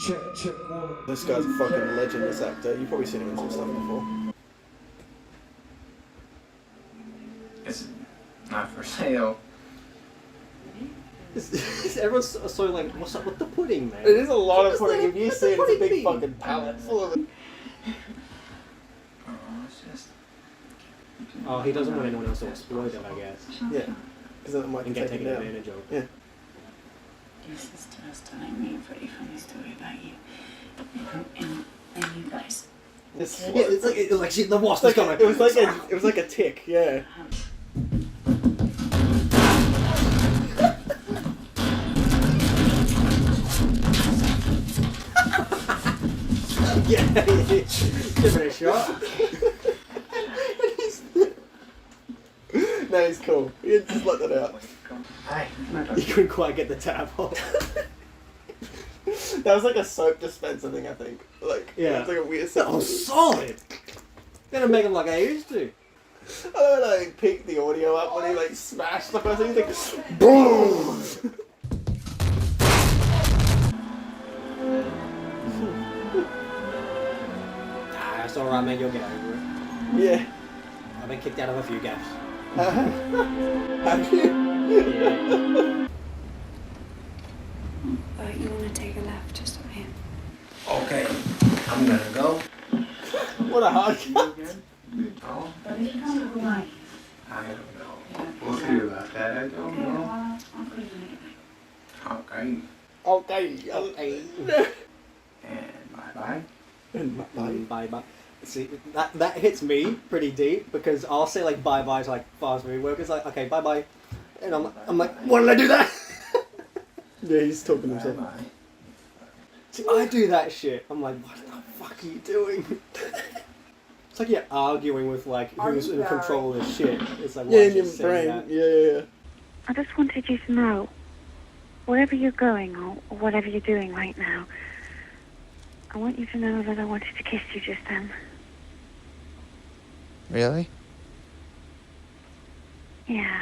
Check one. This guy's a fucking legend, this actor. You've probably seen him in some stuff before. It's not for sale. Everyone's so like, what's up with the pudding, man? It is a lot of pudding. If you what's see it, the it's a pudding big mean? fucking pallet full of it. Oh, it's just... Oh, he doesn't want anyone else to exploit it, I guess. Yeah. Because then it might And be get taken taken down. advantage of. Yeah. Your sister was telling me a pretty funny story about you. And you guys. It's like the wasp like is coming. it was like a tick, yeah. Yeah, give it a shot. No, he's cool. You just let that out. Hi. You couldn't quite get the tab off. That was like a soap dispenser thing, I think. Like, Yeah. it's like a weird That sound. was solid. Gonna make him like I used to. I don't know, like, peaked the audio up when he, like, smashed the first thing. He's like, BOOM! Nah, it's alright, man. You'll get over it. Yeah. I've been kicked out of a few gaps. Have you? Yeah. You want to take a left just up here? Okay, I'm gonna go. What a hard cut. Oh, But if you come with right. I don't know. We'll see about that. I don't know. I'll call you when I get back. Okay. Okay. And bye-bye. Bye bye. See, that hits me pretty deep because I'll say like bye bye to like fast movie workers, like okay bye bye, and I'm like why did I do that? Yeah, he's talking to himself. Bye-bye. See, I do that shit. I'm like, what the fuck are you doing? It's like you're arguing with like who's in control of this shit. It's like, why Yeah, did in you your say brain. that? Yeah. I just wanted you to know, wherever you're going or whatever you're doing right now, I want you to know that I wanted to kiss you just then. Really? Yeah.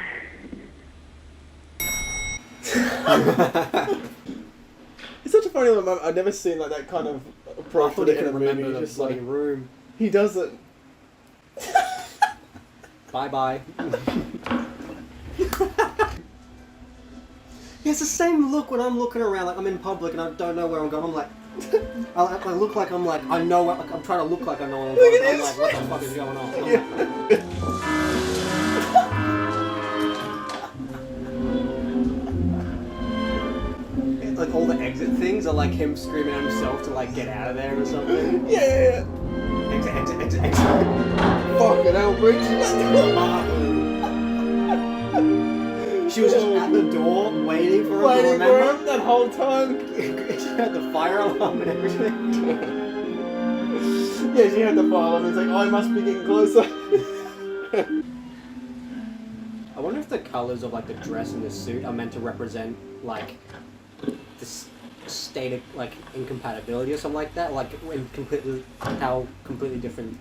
It's such a funny little moment. I've never seen like that kind of I approach thought to he it in could a remember movie. the Just bloody like, room. he doesn't. Bye bye. Yeah, it's the same look when I'm looking around, like I'm in public and I don't know where I'm going. I'm like, I look like I'm like, I know, like, I'm trying to look like I know where I'm Look going. at I'm this. like, what the fuck is going on? I'm like, all the exit things are like him screaming at himself to like get out of there or something. Yeah. Exit. Fucking hell, Briggs. She was just at the door waiting for him to Waiting for remember. him that whole time. She had the fire alarm and everything. Yeah, she had the file and it's like, oh, I must be getting closer. I wonder if the colors of like the dress and the suit are meant to represent like this state of like incompatibility or something like that, like when how completely different,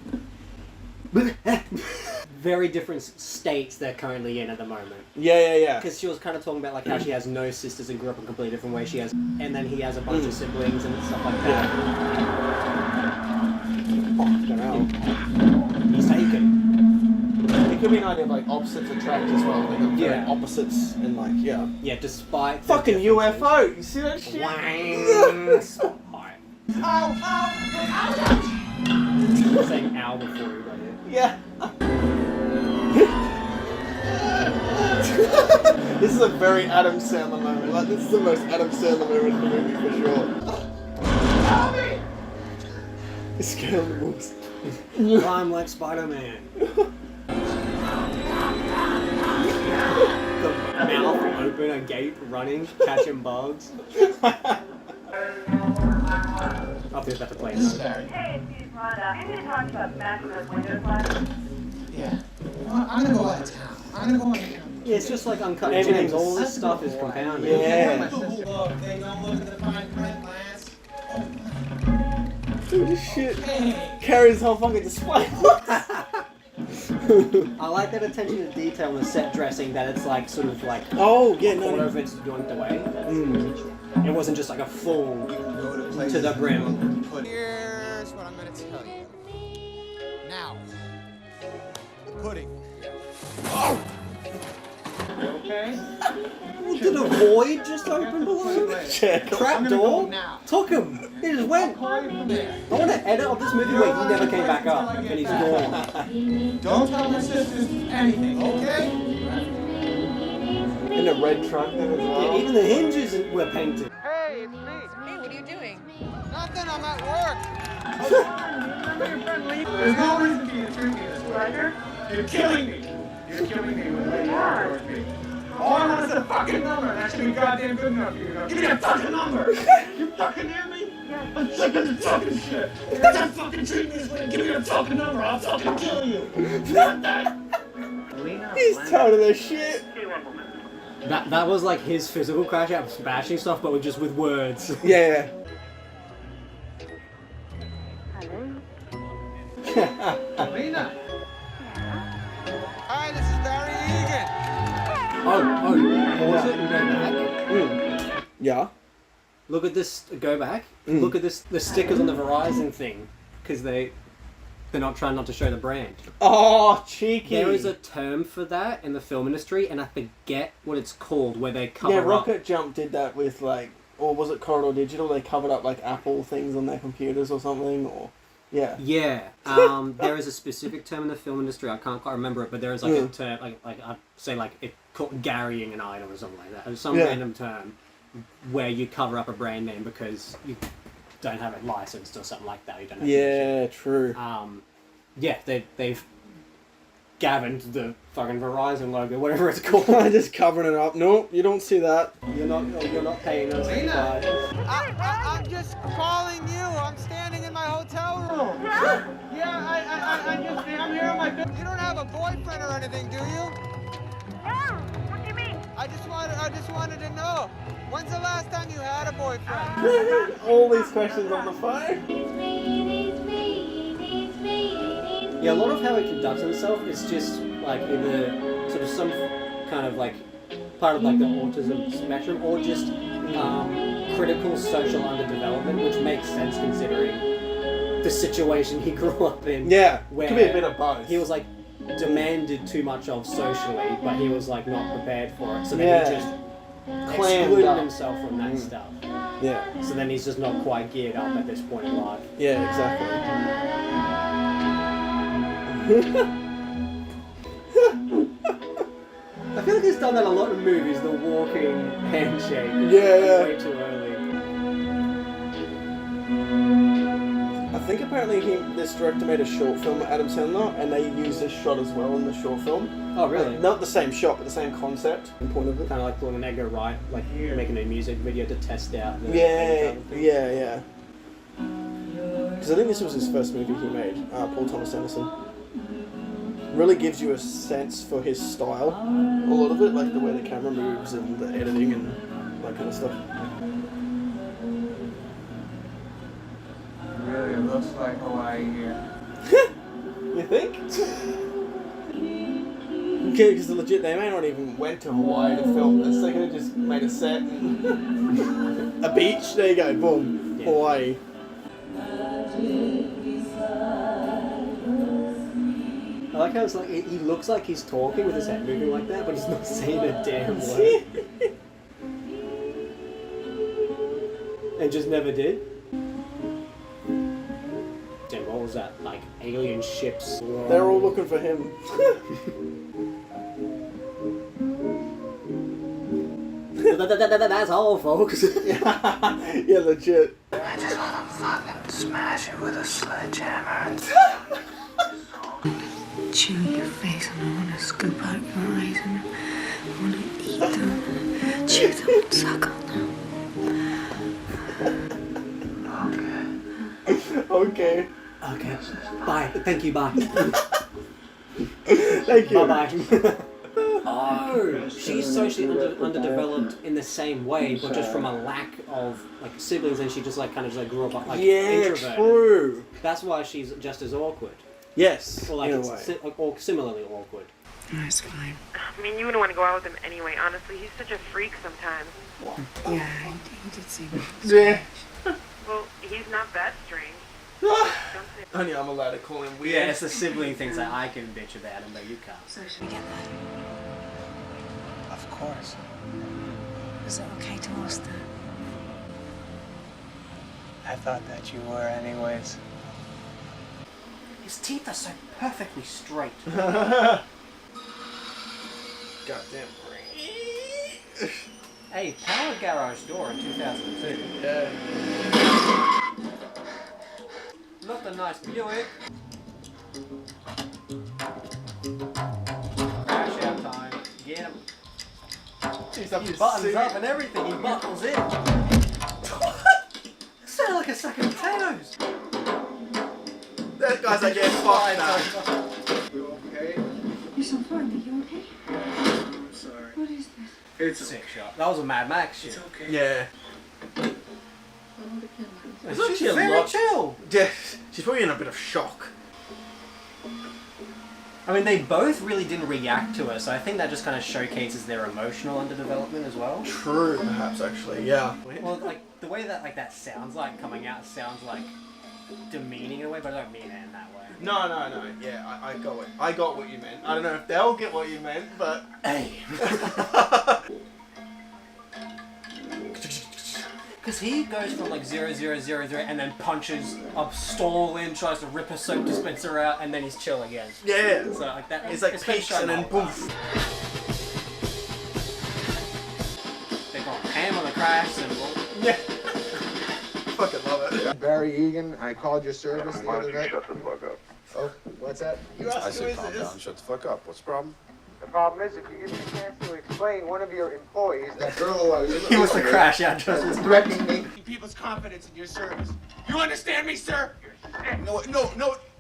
very different states they're currently in at the moment. Yeah. Because she was kind of talking about like how she has no sisters and grew up in a completely different way. She has, and then he has a bunch of siblings and stuff like that. Fucking hell. He's taken. It could be an idea of like opposites attract as well. Like very Yeah. opposites and like, yeah. Yeah, despite the Fucking differences. UFO! You see that shit? Saying ow before he got it. Yeah. This is a very Adam Sandler moment. Like, this is the most Adam Sandler moment in the movie for sure. Help me! He's scared of the wolves. I'm like Spider-Man. The mouth open, a gape, running, catching bugs. I'll be about to play now. Hey, it's Rhonda. I'm going to talk about massive window glasses. Yeah. I'm gonna go out of town. I'm gonna go out of town. Yeah, it's just like Uncut Everything's- Gems. All this stuff is compounded. Yeah. Look, they don't look at the fine print, Lance. Dude, this shit carries the whole fucking display. I like that attention to detail in the set dressing, that it's like sort of like Oh, yeah, quarter no. of it's yoinked away. It wasn't just like a full to the brim. Here's what I'm gonna tell you. Now, the pudding. Okay? Did a void just open below? Check. Trap door? Took him. He just went. I want to edit of this movie where he never came back up and he's gone. Don't tell my sisters anything, okay? In a red truck then as well. Yeah, even the hinges were painted. Hey, it's me. Hey, what are you doing? Nothing, I'm at work. There's no reason for you to treat me this way. You're killing me. You're killing me with the way you are towards me. All I want is a fucking number, and that should be goddamn good enough for you. Give me a fucking number. You fucking hear me? I'm sick of this fucking shit. Don't fucking treat me this way. Give me a fucking number. I'll fucking kill you. He's tired of this shit. That was like his physical crash out of smashing stuff, but just with words. Yeah. Lena. Hi, this is Barry Egan. Pause it and go back. Yeah. Look at this. Go back. Look at this. The stickers on the Verizon thing, because they're not trying not to show the brand. Oh, cheeky. There is a term for that in the film industry, and I forget what it's called, where they cover up. Rocket Jump did that with like, or was it Corridor Digital? They covered up like Apple things on their computers or something, or yeah. Yeah. There is a specific term in the film industry. I can't quite remember it, but there is like a term, like I'd say like it called Garying an item or something like that. Or some random term where you cover up a brand name because you don't have it licensed or something like that. You don't have Yeah, true. Yeah, they've gavined the fucking Verizon logo, whatever it's called. Just covering it up. Nope, you don't see that. You're not paying us. I'm just calling you. I'm standing in my hotel room. Yeah, I'm here on my bed. You don't have a boyfriend or anything, do you? No, what do you mean? I just wanted to know. When's the last time you had a boyfriend? All these questions on the phone. Yeah, a lot of how he conducts himself is just like in the sort of some kind of like part of like the autism spectrum, or just critical social underdevelopment, which makes sense considering the situation he grew up in. Yeah, where could be a bit of both. He was like demanded too much of socially, but he was like not prepared for it. So then he just excluded himself from that stuff. Yeah. So then he's just not quite geared up at this point in life. Yeah, exactly. I feel like he's done that a lot in movies, the walking handshake. Yeah. Way too early. I think apparently this director made a short film with Adam Sandler, and they used this shot as well in the short film. Oh, really? Not the same shot, but the same concept and point of it. Kind of like pulling an Edgar Wright, like making a music video to test out the Yeah. thing. Because I think this was his first movie he made, Paul Thomas Anderson. Really gives you a sense for his style, a lot of it, like the way the camera moves and the editing and that kind of stuff. Really, it looks like Hawaii here. You think? Okay, because legit, they may not even went to Hawaii to film this. They could have just made a set and a beach. There you go, boom, Hawaii. I like how it's like he looks like he's talking with his head moving like that, but he's not saying a damn word. And just never did. Damn, what was that? Like alien ships? They're all looking for him. That's all, folks. Yeah, legit. I just wanna fucking smash it with a sledgehammer. Chew your face and I want to scoop out your eyes and I want to eat them, chew them and suck on them. Okay. Okay. Bye. Thank you. Bye. Thank you. Bye. Oh, she's socially underdeveloped in the same way, but just from a lack of like siblings, and she just like kind of just like grew up like introverted. True. That's why she's just as awkward. Yes. Or like in a it's way. or similarly awkward. No, it's fine. I mean, you wouldn't want to go out with him anyway, honestly. He's such a freak sometimes. Yeah, he did seem. Yeah. Well, he's not that strange. Don't say Only I'm allowed to call him weird. Yeah, it's the sibling things that I can bitch about him, but you can't. So should we get that? Of course. Is it okay to ask that? I thought that you were anyways. His teeth are so perfectly straight. Goddamn. Hey, power garage door in 2002. Yeah. Not the nice Buick. Crash out time. Get him. He's up He his buttons suit. up and everything. He buckles in. Sound like a sack of potatoes. That guy's like, yeah, fuck now. You okay? You sound fine. Are you okay? I'm sorry. What is this? It's Sick shot. That was a Mad Max shit. It's okay. Yeah. She's actually a very lot- chill. Yeah. She's probably in a bit of shock. I mean, they both really didn't react to her, so I think that just kind of showcases their emotional underdevelopment as well. True, perhaps, actually, yeah. Well, like, the way that, like, that sounds like coming out sounds, like, demeaning in a way, but I don't mean it in that way. No, yeah, I got it. I got what you meant. I don't know if they'll get what you meant, but... Hey! Because he goes from, like, 0-0-0-0 and then punches a stall in, tries to rip a soap dispenser out, and then he's chill again. Yeah. So, like, that... It's like been peaks shown and then the whole poof. time. They've gone ham on the crash symbol. Yeah. Fucking love it. Barry Egan, I called your service the other night. Shut the fuck up. Oh, what's that? You asked I who said is calm this? down, shut the fuck up. What's the problem? The problem is, if you give me a chance to explain, one of your employees, that girl who I was He wants to crash out just was threatening me. People's confidence in your service. You understand me, sir? No.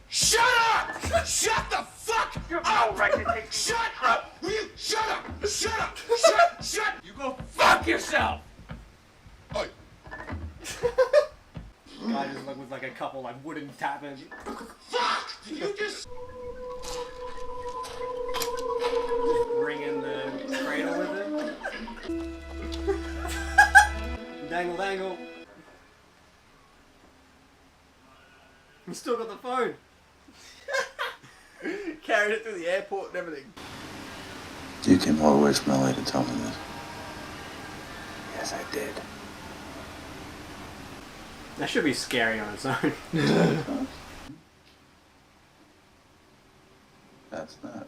Shut up! Shut the fuck You have no right to take... Shut up! Will you shut up? Shut up! Shut! You go fuck yourself! Oi. Guy just like with like a couple like wooden tappers. Fuck! Did you just... Bring in the cradle with him. Dangle, dangle. He's still got the phone. Carried it through the airport and everything. You came all the way from LA to tell me this. Yes, I did. That should be scary on its own. That's not.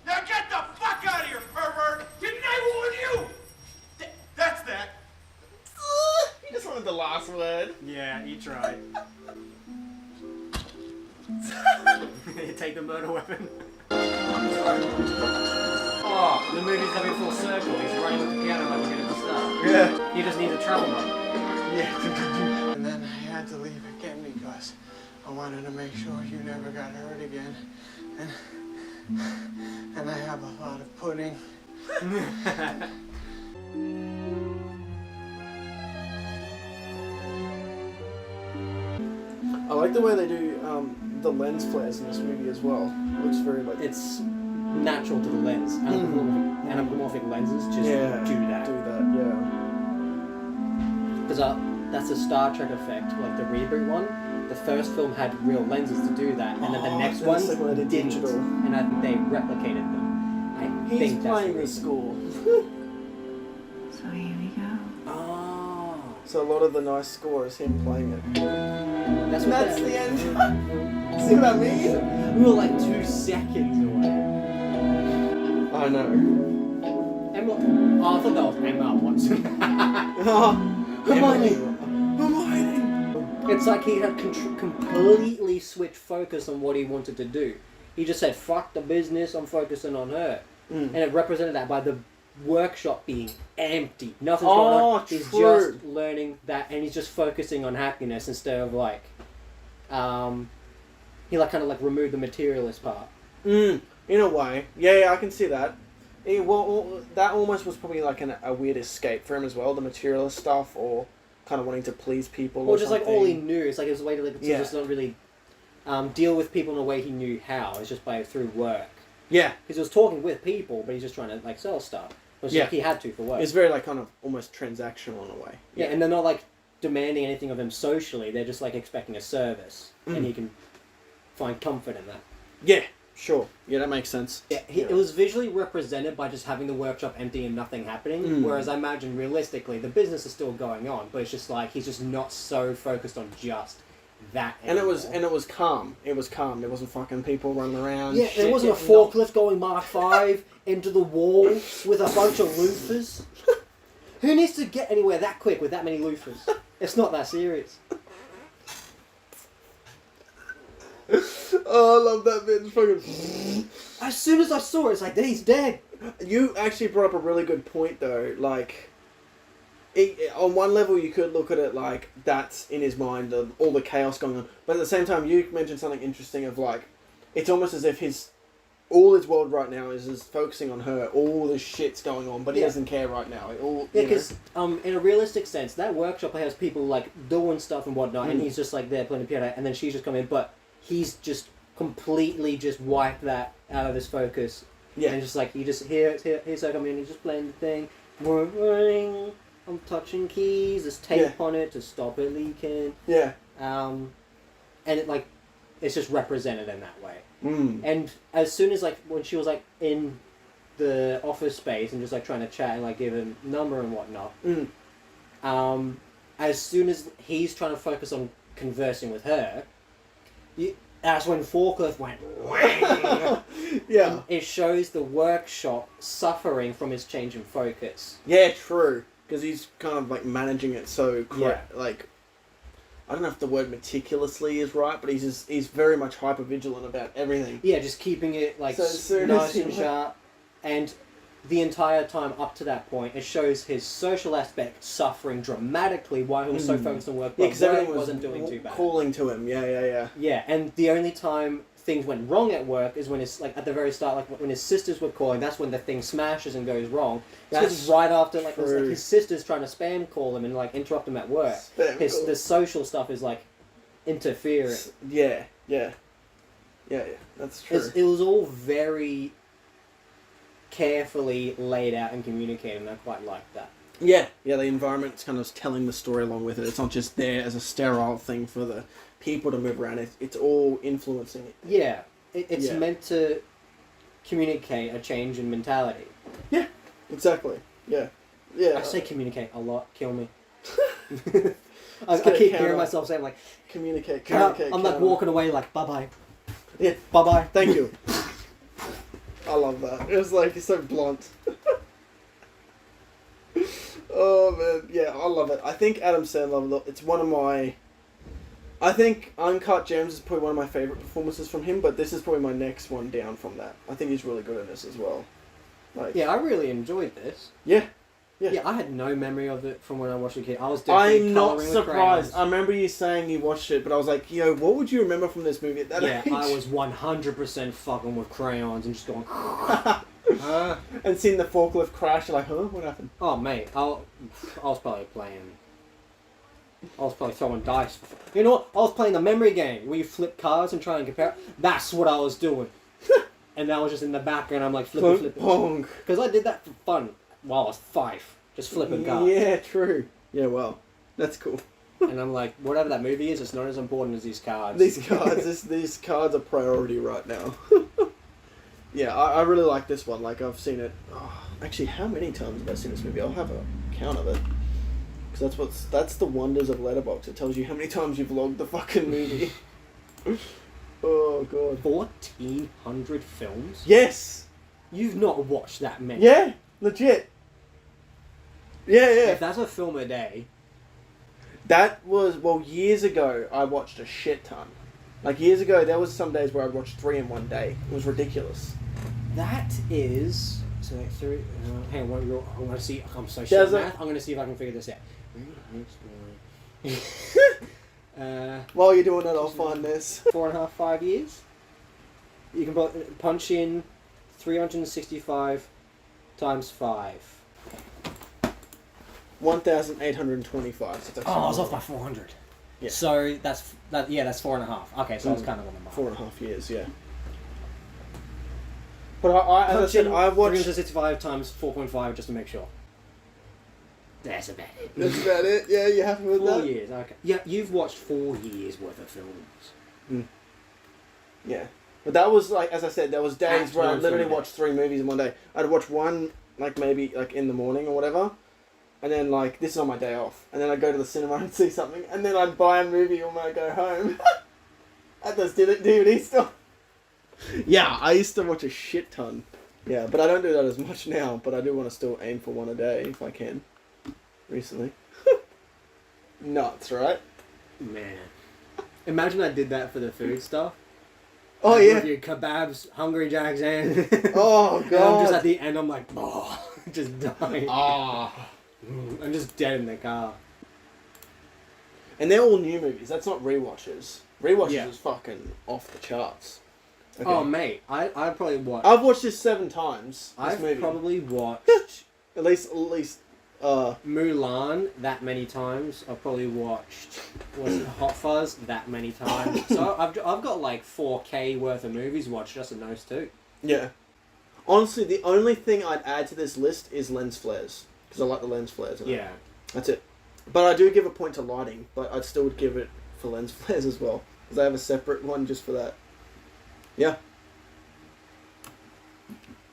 Now get the fuck out of here, pervert! Didn't I warn you? That's that. He just wanted the last word. Yeah, he tried. Take the murder weapon. Oh, the movie's coming full circle. He's running with the piano like we're going to start. Yeah. He just needs a travel mug. Yeah. And then I had to leave again because I wanted to make sure you never got hurt again. And I have a lot of pudding. I like the way they do the lens flares in this movie as well. It looks very like... It's natural to the lens. Anamorphic lenses just do that. Do that, yeah. Because that's a Star Trek effect, like the reboot one. The first film had real lenses to do that, and then the next one that's like when they did didn't. digital. And I think they replicated them. I He's think playing the that's the score. So here we go. Oh. So a lot of the nice score is him playing it. That's And what that's that- the end. See what I mean? We were like 2 seconds away. I know. Emma. Oh, I thought that was Emma Watson. Hermione! It's like he had completely switched focus on what he wanted to do. He just said, fuck the business, I'm focusing on her. And it represented that by the workshop being empty. Nothing's going on. He's true. just learning that, and he's just focusing on happiness instead of like, he like kind of like removed the materialist part. In a way. Yeah, I can see that. That almost was probably like a weird escape for him as well, the materialist stuff, or kind of wanting to please people. Or Or just something. like all he knew. It's like it was a way to like, to Yeah. just not really deal with people in a way he knew how. It's just through work. Yeah. Because he was talking with people, but he's just trying to like sell stuff. It's Yeah. like he had to for work. It's very like kind of almost transactional in a way. Yeah, and they're not like demanding anything of him socially. They're just like expecting a service, and he can find comfort in that. Yeah, sure. Yeah, that makes sense. Yeah, it was visually represented by just having the workshop empty and nothing happening. Whereas I imagine realistically, the business is still going on, but it's just like he's just not so focused on just that. And anymore. it was calm. It was calm. There wasn't fucking people running around. Yeah, there wasn't a forklift going Mark 5 into the wall with a bunch of loofahs. Who needs to get anywhere that quick with that many loofahs? It's not that serious. Oh, I love that bit. It's fucking... As soon as I saw it, it's like, he's dead. You actually brought up a really good point, though. Like, on one level, you could look at it like that's in his mind, all the chaos going on. But at the same time, you mentioned something interesting of like, it's almost as if all his world right now is focusing on her. All the shit's going on, but he doesn't care right now. Yeah, because in a realistic sense, that workshop has people like doing stuff and whatnot, and he's just like there playing the piano, and then she's just coming in, but he's just completely just wiped that out of his focus. Yeah. And just like, here's her coming in, he's just playing the thing. I'm touching keys, there's tape on it to stop it leaking. Yeah. And it like, it's just represented in that way. Mm. And as soon as like, when she was like in the office space and just like trying to chat and like give him number and whatnot, as soon as he's trying to focus on conversing with her, that's when forklift went. Yeah. And it shows the workshop suffering from his change in focus. Yeah, true. Because he's kind of like managing it so like, I don't know if the word meticulously is right, but he's very much hyper vigilant about everything. Yeah, just keeping it like So nice and sharp, and the entire time up to that point, it shows his social aspect suffering dramatically while he was so focused on work, but because everything wasn't doing too bad. Calling to him, yeah. Yeah, and the only time things went wrong at work is when it's like at the very start, like when his sisters were calling. That's when the thing smashes and goes wrong. That's right after like, his sisters trying to spam call him and like interrupt him at work. The social stuff is like interfering. Yeah. That's true. It was all very carefully laid out and communicated, and I quite like that. Yeah, the environment's kind of telling the story along with it. It's not just there as a sterile thing for the people to move around. It's all influencing it. Yeah, it's meant to communicate a change in mentality. Yeah, exactly. Yeah. I say communicate a lot. Kill me. I keep hearing myself saying like communicate. I'm like walking away like bye bye. Yeah. Bye bye. Thank you. I love that. It was like, it's so blunt. Oh man, yeah, I love it. I think Adam Sandler, it's one of my... I think Uncut Gems is probably one of my favourite performances from him, but this is probably my next one down from that. I think he's really good in this as well. Like, yeah, I really enjoyed this. Yeah. Yeah, I had no memory of it from when I watched it as a kid. I was definitely I'm not colouring with surprised. crayons. I remember you saying you watched it, but I was like, yo, what would you remember from this movie at that age? I was 100% fucking with crayons and just going... and seeing the forklift crash, you're like, huh? What happened? Oh, mate, I was probably playing... I was probably throwing dice. You know what? I was playing the memory game where you flip cards and try and compare. That's what I was doing. And that was just in the background. I'm like flipping. Because I did that for fun while I was 5. Just flipping cards. Yeah, true. Yeah, well, that's cool. And I'm like, whatever that movie is, it's not as important as these cards. These cards are priority right now. Yeah, I really like this one. Like, I've seen it... Oh, actually, how many times have I seen this movie? I'll have a count of it. Because that's the wonders of Letterboxd. It tells you how many times you've logged the fucking movie. Oh, God. 1,400 films? Yes! You've not watched that many. Yeah, legit. Yeah. If that's a film a day... That was, well, years ago, I watched a shit ton. Like, years ago, there was some days where I'd watch 3 in one day. It was ridiculous. That is... So, like 3... hang on, I want to see... I'm so shit at math. I'm going to see if I can figure this out. While you're doing it, I'll find this. 4.5, 5 years. You can punch in 365 times 5. 1,825. So it's Oh, I was off by 400. Yeah. So that's 4.5. Okay, so I was kind of on the mark. 4.5 years, yeah. But as I said, I watched... 365 times 4.5 just to make sure. That's about it. That's about it? Yeah, you happy with 4 that? years, okay. Yeah, you've watched 4 years worth of films. Yeah. But that was, like, as I said, there was days where I Actual literally film. watched 3 movies in one day. I'd watch one, like, maybe, like, in the morning or whatever. And then, like, this is on my day off. And then I'd go to the cinema and see something. And then I'd buy a movie when I go home. At this DVD store. Yeah, I used to watch a shit ton. Yeah, but I don't do that as much now. But I do want to still aim for one a day if I can. Recently. Nuts, right? Man. Imagine I did that for the food stuff. Oh, I'd yeah. review kebabs, Hungry Jack's, and... Oh, And I'm God. just at the end, I'm like, oh, just dying. Ah. I'm just dead in the car. And they're all new movies. That's not rewatches. Rewatches Yeah. is fucking off the charts. Okay. Oh, mate, I probably watched... I've watched this 7 times. This I've movie. probably watched At least. Mulan that many times. I've probably watched Hot Fuzz that many times. So I've got like 4K worth of movies watched just in those 2. Yeah. Honestly, the only thing I'd add to this list is lens flares. Because I like the lens flares. In it. Yeah. That's it. But I do give a point to lighting. But I'd still give it for lens flares as well. Because I have a separate one just for that. Yeah.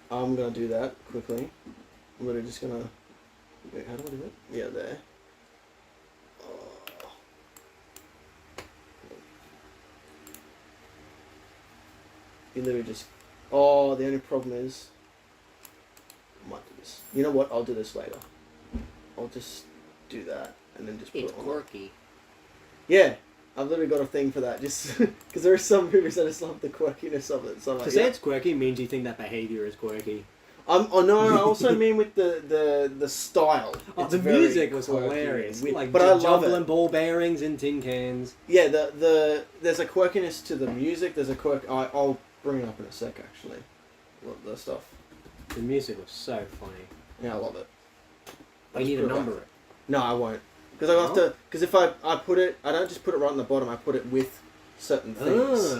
I'm going to do that quickly. I'm literally just going to... Wait, how do I do it? Yeah, there. Oh. You literally just... Oh, the only problem is... I might do this. You know what? I'll do this later. I'll just do that and then just put It's it on. quirky. Yeah. I've literally got a thing for that. Just because there are some movies that just love the quirkiness of it. So I'm like, To say it's quirky means you think that behavior is quirky. Oh no, I also mean with the style. Oh, It's the very music was quirky hilarious. and weird. Like but I love jumbling it. ball bearings in tin cans. Yeah, there's a quirkiness to the music. There's a quirk. I'll bring it up in a sec. Actually, love the stuff. The music was so funny. Yeah, I love it. We need to number it. No, I won't. Because I have to. Because if I put it, I don't just put it right on the bottom. I put it with certain things.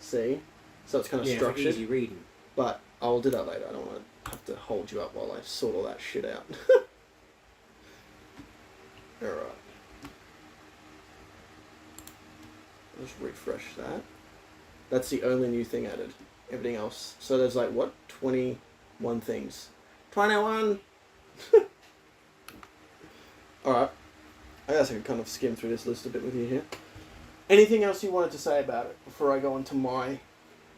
See, so it's kind of Yeah, for structured. easy reading. But I'll do that later. I don't want to have to hold you up while I sort all that shit out. Alright. Let's refresh that. That's the only new thing added. Everything else. So there's like, what? 21 things. 21! Alright. I guess I can kind of skim through this list a bit with you here. Anything else you wanted to say about it before I go on to my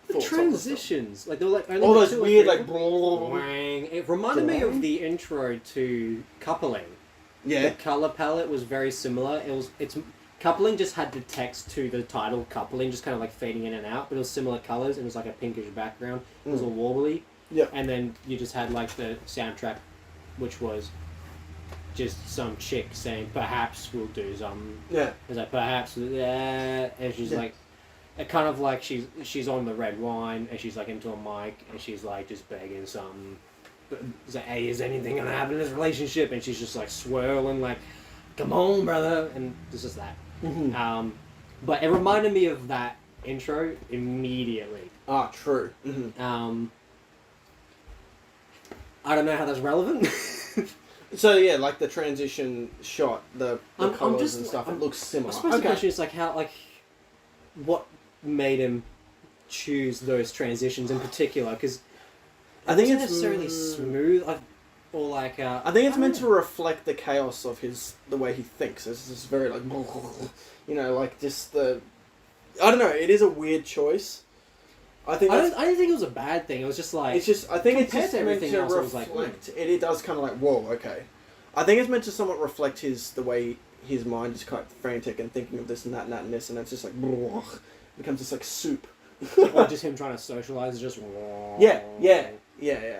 The thoughts on the stuff? transitions, like they were like only All like those 2 or weird 3 like Wang. It reminded me of the intro to Coupling. Yeah. The color palette was very similar. It's Coupling just had the text to the title Coupling just kind of like fading in and out, but it was similar colors and it was like a pinkish background. It was all warbly. Yeah. And then you just had like the soundtrack, which was just some chick saying perhaps we'll do some. Yeah. It's like perhaps and she's like. It kind of like she's on the red wine and she's like into a mic and she's like just begging something. It's like, hey, is anything gonna happen in this relationship? And she's just like swirling like, come on, brother, and it's just that. Mm-hmm. But it reminded me of that intro immediately. Ah, true. Mm-hmm. I don't know how that's relevant. So yeah, like the transition shot, the I'm colors just- and stuff, I'm- it looks similar. I suppose the question is like how what made him choose those transitions in particular? Because I think wasn't it's necessarily smooth, or like. I think it's meant to reflect the chaos of the way he thinks. It's just very like, you know, like just the. I don't know. It is a weird choice. I think. I didn't think it was a bad thing. It was just like. It's just. I think it's compared just to meant everything to else, it was like, reflect. It does kind of like whoa, okay. I think it's meant to somewhat reflect the way his mind is quite frantic and thinking of this and that and that and this, and it's just like it becomes just like soup. Or just him trying to socialize is just. Yeah.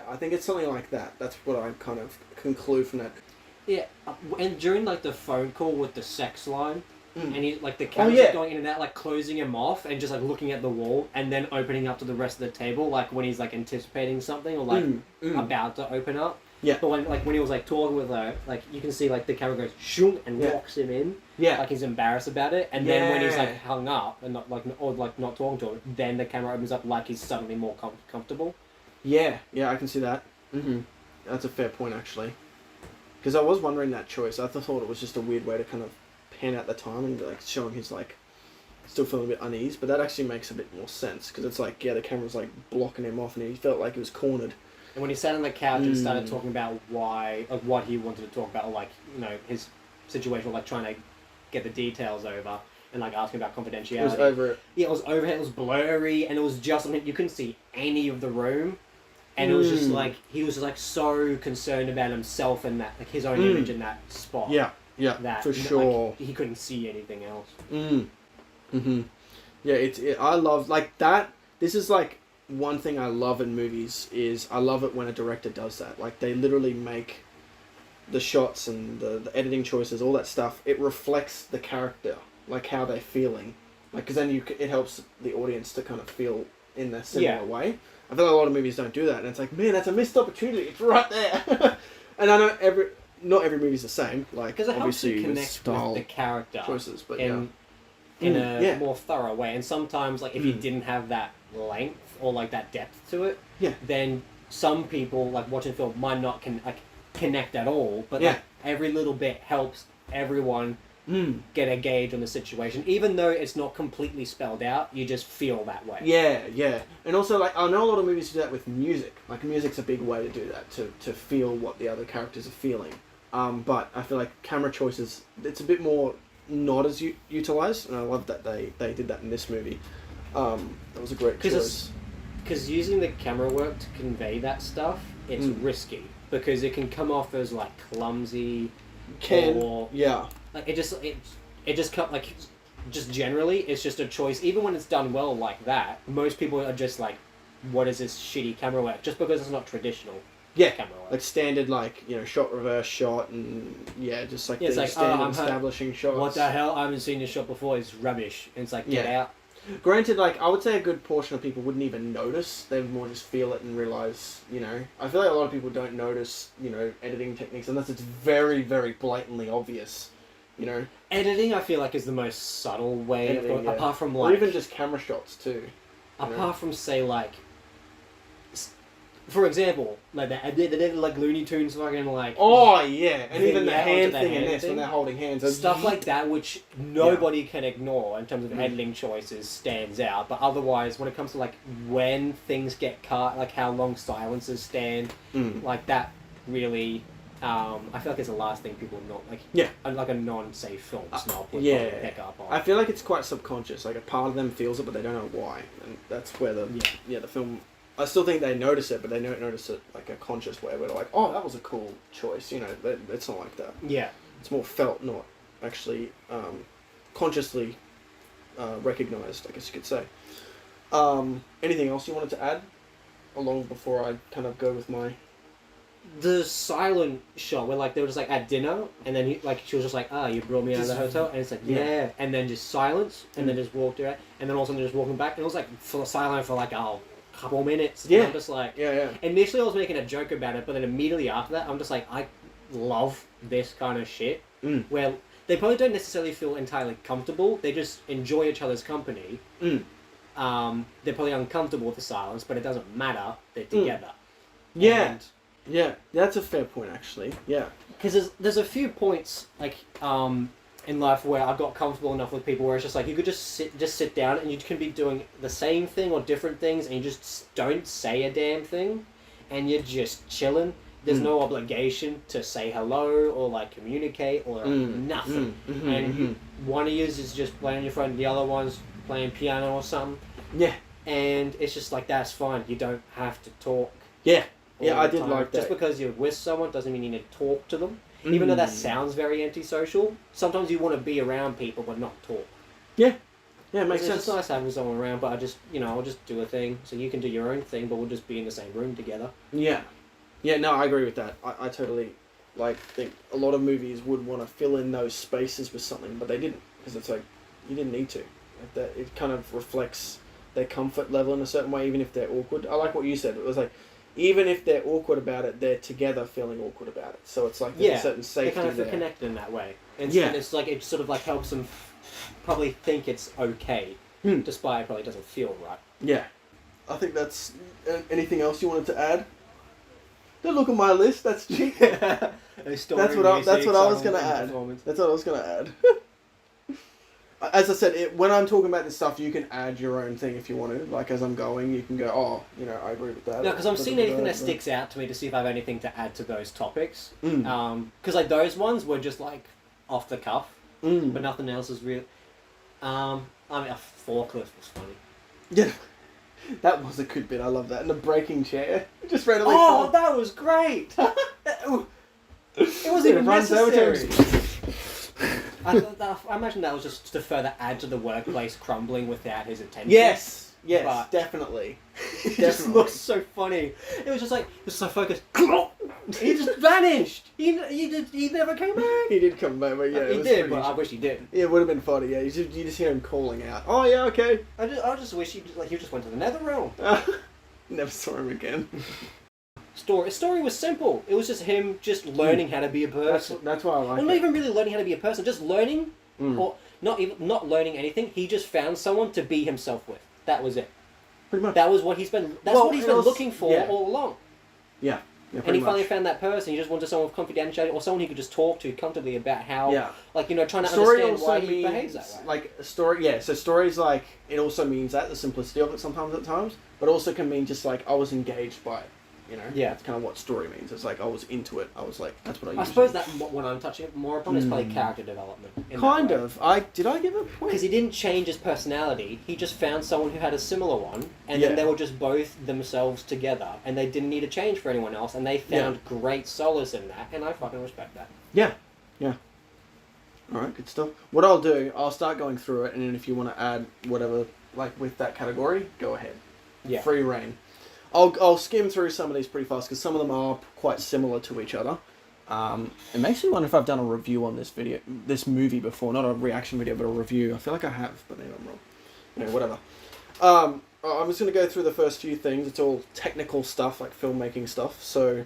I think it's something like that. That's what I kind of conclude from that. Yeah, and during like the phone call with the sex line, and he like the Oh, camera's yeah. going in and out, like closing him off and just like looking at the wall, and then opening up to the rest of the table, like when he's like anticipating something or like about to open up. Yeah. But when he was like talking with her, like you can see like the camera goes shoom and Yeah. walks him in. Yeah. Like he's embarrassed about it, and then when he's Yeah. like hung up and not not talking to her, then the camera opens up like he's suddenly more comfortable. Yeah, yeah, I can see that. Mm-hmm. That's a fair point, actually. Because I was wondering that choice. I thought it was just a weird way to kind of pan out the time and like showing he's like still feeling a bit uneasy, but that actually makes a bit more sense because it's like, yeah, the camera's like blocking him off and he felt like he was cornered. And when he sat on the couch and started talking about what he wanted to talk about, or like, you know, his situation, like trying to get the details over and like asking about confidentiality. It was over it. Yeah, it was overhead, it was blurry, and it was just, I mean, you couldn't see any of the room. And it was just like, he was like so concerned about himself and that, like his own image in that spot. Yeah, yeah, that, for sure. Like, he couldn't see anything else. Yeah, I love, like that, this is like, one thing I love in movies is I love it when a director does that. Like they literally make the shots and the editing choices, all that stuff, it reflects the character, like how they're feeling. Like, because then it helps the audience to kind of feel in a similar way. I feel like a lot of movies don't do that, and it's like, man, that's a missed opportunity. It's right there. And I know not every movie's the same. Like, because it helps obviously you connect style with the character choices, but in a more thorough way. And sometimes, like, if you didn't have that length or like that depth to it, then some people like watching film might not connect at all. But like, every little bit helps everyone get a gauge on the situation, even though it's not completely spelled out. You just feel that way. Yeah. And also, like, I know a lot of movies do that with music. Like, music's a big way to do that, to feel what the other characters are feeling. But I feel like camera choices, it's a bit more not as utilized, and I love that they did that in this movie. That was a great choice. Because using the camera work to convey that stuff, it's risky because it can come off as like clumsy, like it just like just generally it's just a choice. Even when it's done well like that, most people are just like, what is this shitty camera work? Just because it's not traditional. Camera work. Like standard, like, you know, shot, reverse shot, and just like the it's like, standard establishing shots. What the hell? I haven't seen this shot before. It's rubbish. And it's like, get out. Granted, like, I would say a good portion of people wouldn't even notice. They would more just feel it and realise, you know. I feel like a lot of people don't notice, you know, editing techniques unless it's very, very blatantly obvious, you know. Editing, I feel like, is the most subtle way, apart from, like... Or even just camera shots, too. Apart from, say, like... For example, like they did like Looney Tunes fucking like... Oh, yeah. And even the hand thing in this, when they're holding hands. Stuff like that, which nobody can ignore in terms of editing choices, stands out. But otherwise, when it comes to like when things get cut, like how long silences stand, like that really... I feel like it's the last thing people not like. Like a non-safe film snob would probably pick up on. I feel like it's quite subconscious. Like a part of them feels it, but they don't know why, and that's where the film. I still think they notice it, but they don't notice it like a conscious way. Where they're like, "Oh, that was a cool choice." You know, it's not like that. Yeah, it's more felt, not actually consciously recognized. I guess you could say. Anything else you wanted to add, along before I kind of go with my. The silent shot where like they were just like at dinner and then she was just like, you brought me out of the hotel, and it's like and then just silence and then just walked around and then all of a sudden just walking back and it was like silent for like a couple minutes. And I'm just like initially I was making a joke about it, but then immediately after that I'm just like, I love this kind of shit where they probably don't necessarily feel entirely comfortable, they just enjoy each other's company. They're probably uncomfortable with the silence, but it doesn't matter, they're together. Yeah, that's a fair point, actually. Yeah, because there's a few points like in life where I got comfortable enough with people where it's just like you could just sit down and you can be doing the same thing or different things and you just don't say a damn thing, and you're just chilling. There's no obligation to say hello or like communicate or nothing. And one of you is just playing on your phone, the other one's playing piano or something. Yeah, and it's just like that's fine. You don't have to talk. Yeah, I did like that. Just because you're with someone doesn't mean you need to talk to them. Even though that sounds very antisocial, sometimes you want to be around people but not talk. Yeah, it makes sense. It's nice having someone around, but I'll just do a thing, so you can do your own thing, but we'll just be in the same room together. Yeah, no, I agree with that. I totally think a lot of movies would want to fill in those spaces with something, but they didn't, because it's like, you didn't need to. Like that, it kind of reflects their comfort level in a certain way, even if they're awkward. I like what you said. It was like, even if they're awkward about it, they're together feeling awkward about it. So it's like there's a certain they safety kind of feel there. connected in that way. And Yeah. it's like it sort of like helps them probably think it's okay, despite it probably doesn't feel right. Yeah. I think that's... anything else you wanted to add? Don't look at my list, that's cheap. That's what I was going to add. That's what I was going to add. As I said, when I'm talking about this stuff, you can add your own thing if you want to. Like, as I'm going, you can go, oh, you know, I agree with that. No, because I'm seeing anything that sticks out to me to see if I have anything to add to those topics. Because like those ones were just like off the cuff, but nothing else is real. I mean, a forklift was funny. Yeah. That was a good bit, I love that. And the breaking chair. Just randomly Oh, that was great! It wasn't even necessary. I imagine that was just to further add to the workplace crumbling without his attention. Yes, But definitely. It just looked so funny. It was just like, it was so focused. He just vanished. He never came back. He did come back, but yeah. He did, but I wish he did. Yeah, it would have been funny, yeah. You just hear him calling out. Oh, yeah, okay. I just wish he just went to the nether realm. Never saw him again. Story was simple. It was just him just learning how to be a person. That's why I like it. Well, not even really learning how to be a person, just learning, or not learning anything. He just found someone to be himself with. That was it. Pretty much. That was what he's been. That's what he's been looking for all along. Yeah. And he finally found that person. He just wanted someone with confidentiality, or someone he could just talk to comfortably about how, like, you know, trying to understand why he behaves that way. Like a story, yeah. So stories, like, it also means that the simplicity of it sometimes at times, but also can mean just like I was engaged by it. You know, that's kind of what story means. It's like I was into it. I was like, that's what I. I suppose that what I'm touching more upon is probably character development. Kind of. Did I give it a point? Because he didn't change his personality. He just found someone who had a similar one, and then they were just both themselves together, and they didn't need to change for anyone else, and they found great solace in that, and I fucking respect that. Yeah. All right, good stuff. What I'll do, I'll start going through it, and then if you want to add whatever, like with that category, go ahead. Yeah. Free reign. I'll skim through some of these pretty fast because some of them are quite similar to each other. It makes me wonder if I've done a review on this movie before, not a reaction video, but a review. I feel like I have, but maybe I'm wrong. Anyway, whatever. I'm just going to go through the first few things. It's all technical stuff, like filmmaking stuff. So,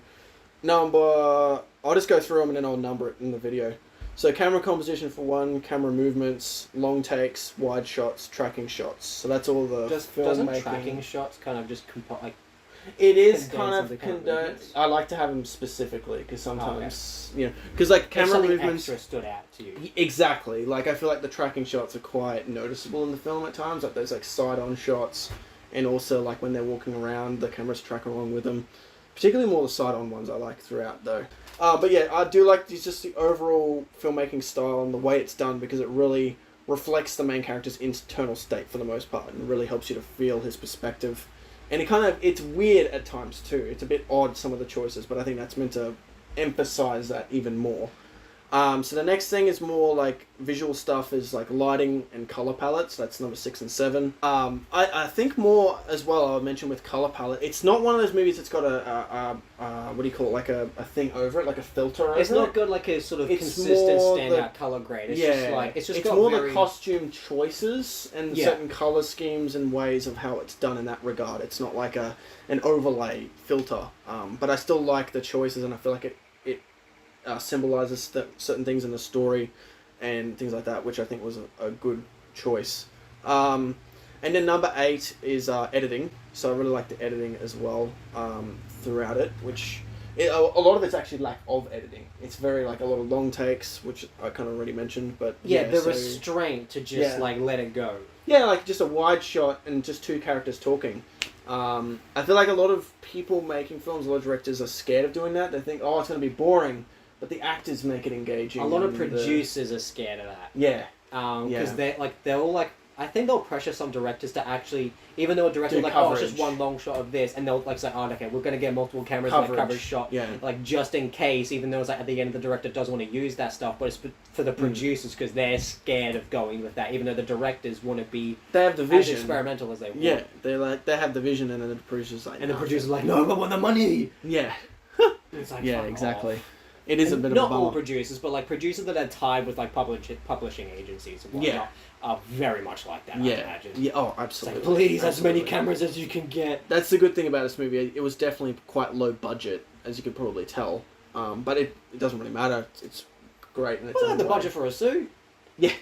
I'll just go through them and then I'll number it in the video. So, camera composition for one, camera movements, long takes, wide shots, tracking shots. So that's all the filmmaking. Doesn't tracking shots kind of just it is kind of condensed. I like to have them specifically because sometimes, you know, because like camera movements extra stood out to you. Exactly. Like I feel like the tracking shots are quite noticeable in the film at times. Like there's like side-on shots, and also like when they're walking around, the cameras track along with them. Particularly more the side-on ones I like throughout though. But yeah, I do like just the overall filmmaking style and the way it's done because it really reflects the main character's internal state for the most part and really helps you to feel his perspective. And it's weird at times too. It's a bit odd, some of the choices, but I think that's meant to emphasize that even more. So the next thing is more like visual stuff is like lighting and color palettes. That's number 6 and 7. I think more as well, I'll mention with color palette. It's not one of those movies that's got what do you call it, like a thing over it, like a filter over it. It's not got like a sort of consistent standout color grade. It's just like, it's got more the costume choices and certain color schemes and ways of how it's done in that regard. It's not like an overlay filter. But I still like the choices and I feel like it symbolizes certain things in the story and things like that, which I think was a good choice. And then number 8 is editing. So I really like the editing as well throughout it, which a lot of it's actually lack of editing. It's very like a lot of long takes, which I kind of already mentioned, but the restraint to just like let it go. Yeah, like just a wide shot and just 2 characters talking. I feel like a lot of people making films, a lot of directors are scared of doing that. They think, oh, it's going to be boring. But the actors make it engaging. A lot of producers are scared of that. Yeah. Because they're all like, I think they'll pressure some directors to actually, even though a director will like, oh, it's just one long shot of this, and they'll like say, oh, okay, we're going to get multiple cameras in a coverage shot, like just in case, even though it's like at the end the director doesn't want to use that stuff, but it's for the producers because they're scared of going with that, even though the directors want to be as experimental as they want. Yeah, they have the vision, and then the producers like, and the producers like, no, I want the money. Yeah. It's like, yeah, exactly. It is a bit not of a all bummer. producers, but like producers that are tied with like publishing agencies and whatnot are very much like that. I imagine. Yeah. Oh, It's absolutely. like, please, as many Absolutely. cameras as you can get. That's the good thing about this movie. It was definitely quite low budget, as you could probably tell. But it doesn't really matter. It's great. And it's Well, they had the budget for a suit. Yeah.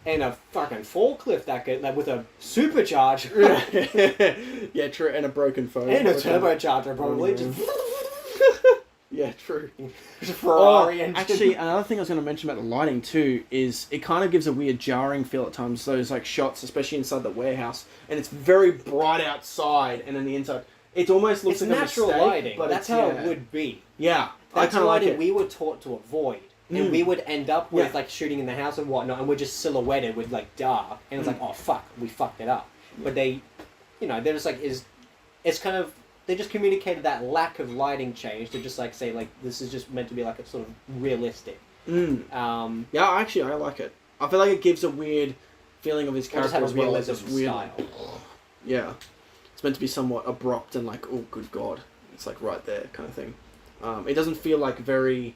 And a fucking forklift that could, like, with a supercharger. Yeah, true. And a broken phone. And a turbocharger, probably. Just Yeah, true. a Ferrari engine. Actually, another thing I was going to mention about the lighting too is it kind of gives a weird jarring feel at times. Those like shots, especially inside the warehouse, and it's very bright outside, and then the inside, it almost looks It's like natural a mistake, lighting. But That's it's, how yeah. it would be. Yeah, I That's kind of like lighting it. we were taught to avoid. And we would end up with, Yeah. like, shooting in the house and whatnot, and we're just silhouetted with, like, dark. And it's like, oh, fuck, we fucked it up. But they, you know, they're just like, it's kind of, they just communicated that lack of lighting change to just, like, say, like, this is just meant to be, like, a sort of realistic. Yeah, actually, I like it. I feel like it gives a weird feeling of his Or just character have a as well. Like realism this weird, style. yeah, it's meant to be somewhat abrupt and like, oh, good God, it's like right there kind of thing. It doesn't feel like very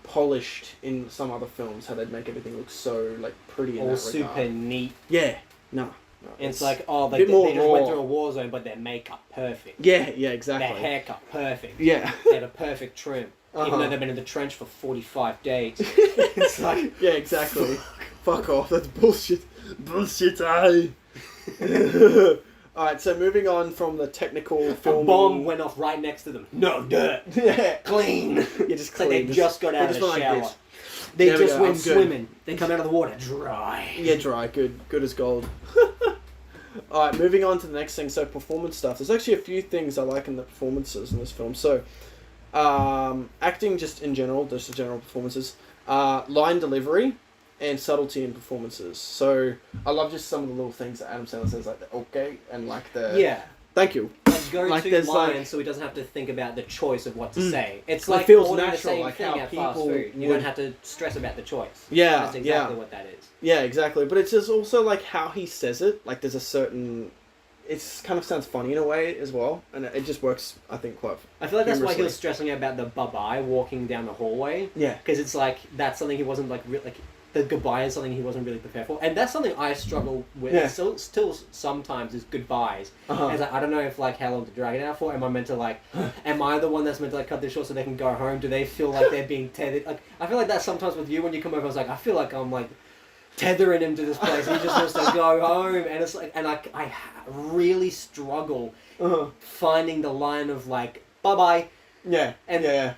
polished in some other films, how they'd make everything look so like pretty in All that super regard. neat. Yeah, no. And it's like, oh, bit they more just went raw. through a war zone, but their makeup perfect. Yeah, Their exactly. haircut perfect. Yeah. They had a perfect trim. Even Uh-huh. though they've been in the trench for 45 days. It's like... Yeah, exactly. Fuck off, that's bullshit. Bullshit, eh? Alright, so moving on from the technical A filming... bomb went off right next to them. No dirt. Yeah. Clean. Yeah, just It's like clean. they just got out of the went like shower. this. They There we just go, went I'm good. swimming. They come out of the water dry. Yeah, dry. Good as gold. Alright, moving on to the next thing. So, performance stuff. There's actually a few things I like in the performances in this film. So, acting just in general, just the general performances. Line delivery and subtlety in performances. So, I love just some of the little things that Adam Sandler says, like the okay and like the... Yeah. Thank you. And go Like, to there's, lines like- so he doesn't have to think about the choice of what to say. It's It like feels ordering the natural, same like thing how at fast people food. You would- don't have to stress about the choice. Yeah, That's exactly yeah. what that is. Yeah, exactly. But it's just also like how he says it. Like there's a certain... It's kind of sounds funny in a way as well. And it just works, I think, quite I feel like that's why he humorously. was stressing about the bye-bye walking down the hallway. Yeah. Because it's like, that's something he wasn't like the goodbye is something he wasn't really prepared for. And that's something I struggle with Yeah. still sometimes is goodbyes. Uh-huh. It's like, I don't know if like how long to drag it out for. Am I meant to like, am I the one that's meant to like cut this short so they can go home? Do they feel like they're being tethered? Like, I feel like that's sometimes with you when you come over, I was like, I feel like I'm like, tethering him to this place. He just wants to go home, and it's like, and I really struggle finding the line of like bye bye. Yeah, And yeah.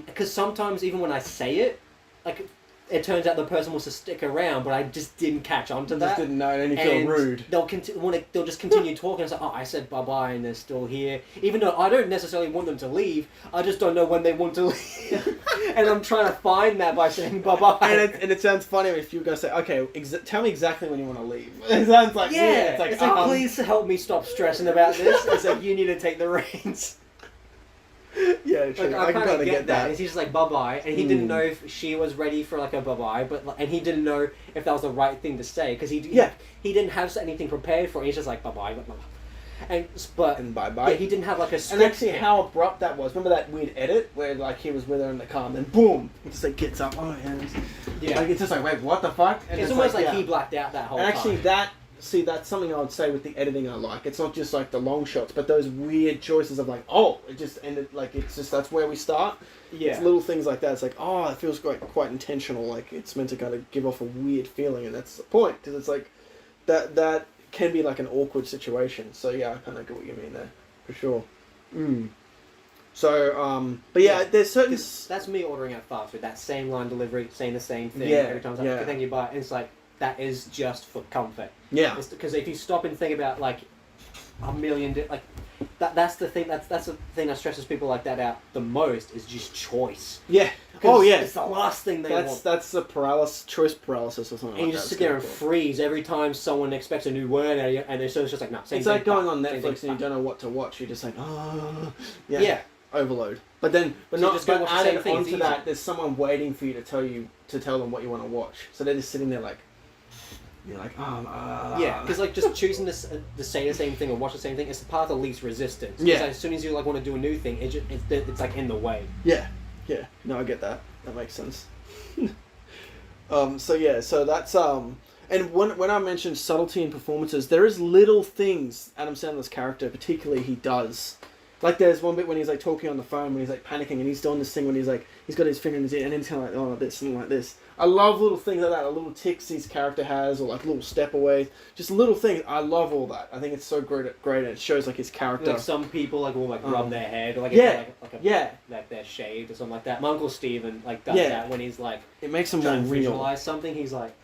because sometimes even when I say it, like it turns out the person wants to stick around, but I just didn't catch on to that. Just didn't know, and then you feel And rude. They'll just continue talking. It's like, oh, I said bye bye, and they're still here. Even though I don't necessarily want them to leave, I just don't know when they want to leave, and I'm trying to find that by saying bye bye. And it sounds funny if you go say, okay, tell me exactly when you want to leave. It sounds like yeah, it's like, please help me stop stressing about this. It's like you need to take the reins. Yeah, true. Like, I can kind of get that. And he's just like bye bye, and he didn't know if she was ready for like a bye bye, but and he didn't know if that was the right thing to say because he didn't have anything prepared for it. He's just like bye bye, And bye bye. Yeah, he didn't have like a And script. actually, how abrupt that was. Remember that weird edit where like he was with her in the car, and then boom, he just like gets up. Oh yeah. Like it's just like wait, what the fuck? And It's almost like yeah. he blacked out that whole And actually, time. that's something I would say with the editing I like. It's not just like the long shots, but those weird choices of like, oh, it just ended, like it's just, that's where we start. Yeah. It's little things like that. It's like, oh, it feels quite intentional. Like it's meant to kind of give off a weird feeling, and that's the point. Because it's like, that can be like an awkward situation. So yeah, I kind of get what you mean there, for sure. So, but yeah, there's certain... That's me ordering at fast food. That same line delivery, saying the same thing Yeah, every time. It's like, yeah. thank you, bye. And it's like, that is just for comfort. Yeah. Because if you stop and think about like a million, that's the thing. That's the thing that stresses people like that out the most is just choice. Yeah. 'Cause Oh yeah. It's the last thing they want. That's the choice paralysis or something. And you just sit there and freeze every time someone expects a new word, and they're just like, no. Same It's thing, like going on same Netflix thing, and you don't know what to watch. You're just like, oh, yeah. Yeah. Overload. But then, So you just go watch the same added thing, it's onto easy. that, there's someone waiting for you to tell them what you want to watch. So they're just sitting there like, you're like, Yeah, because like just choosing to say the same thing or watch the same thing is the path of least resistance. 'Cause Yeah. as soon as you like want to do a new thing, it's like in the way. Yeah. Yeah, no, I get that. That makes sense. So that's and when I mentioned subtlety in performances, there is little things Adam Sandler's character, particularly, he does. Like there's one bit when he's like talking on the phone when he's like panicking and he's doing this thing when he's like he's got his finger in his ear and then he's kind of like oh like this something like this. I love little things like that, the little ticks his character has or like little step away, just little things. I love all that. I think it's so great and it shows like his character. Like some people like will like rub their head or like like they're shaved or something like that. My Uncle Steven like does that when he's like it makes him more trying to real. Visualize something. He's like.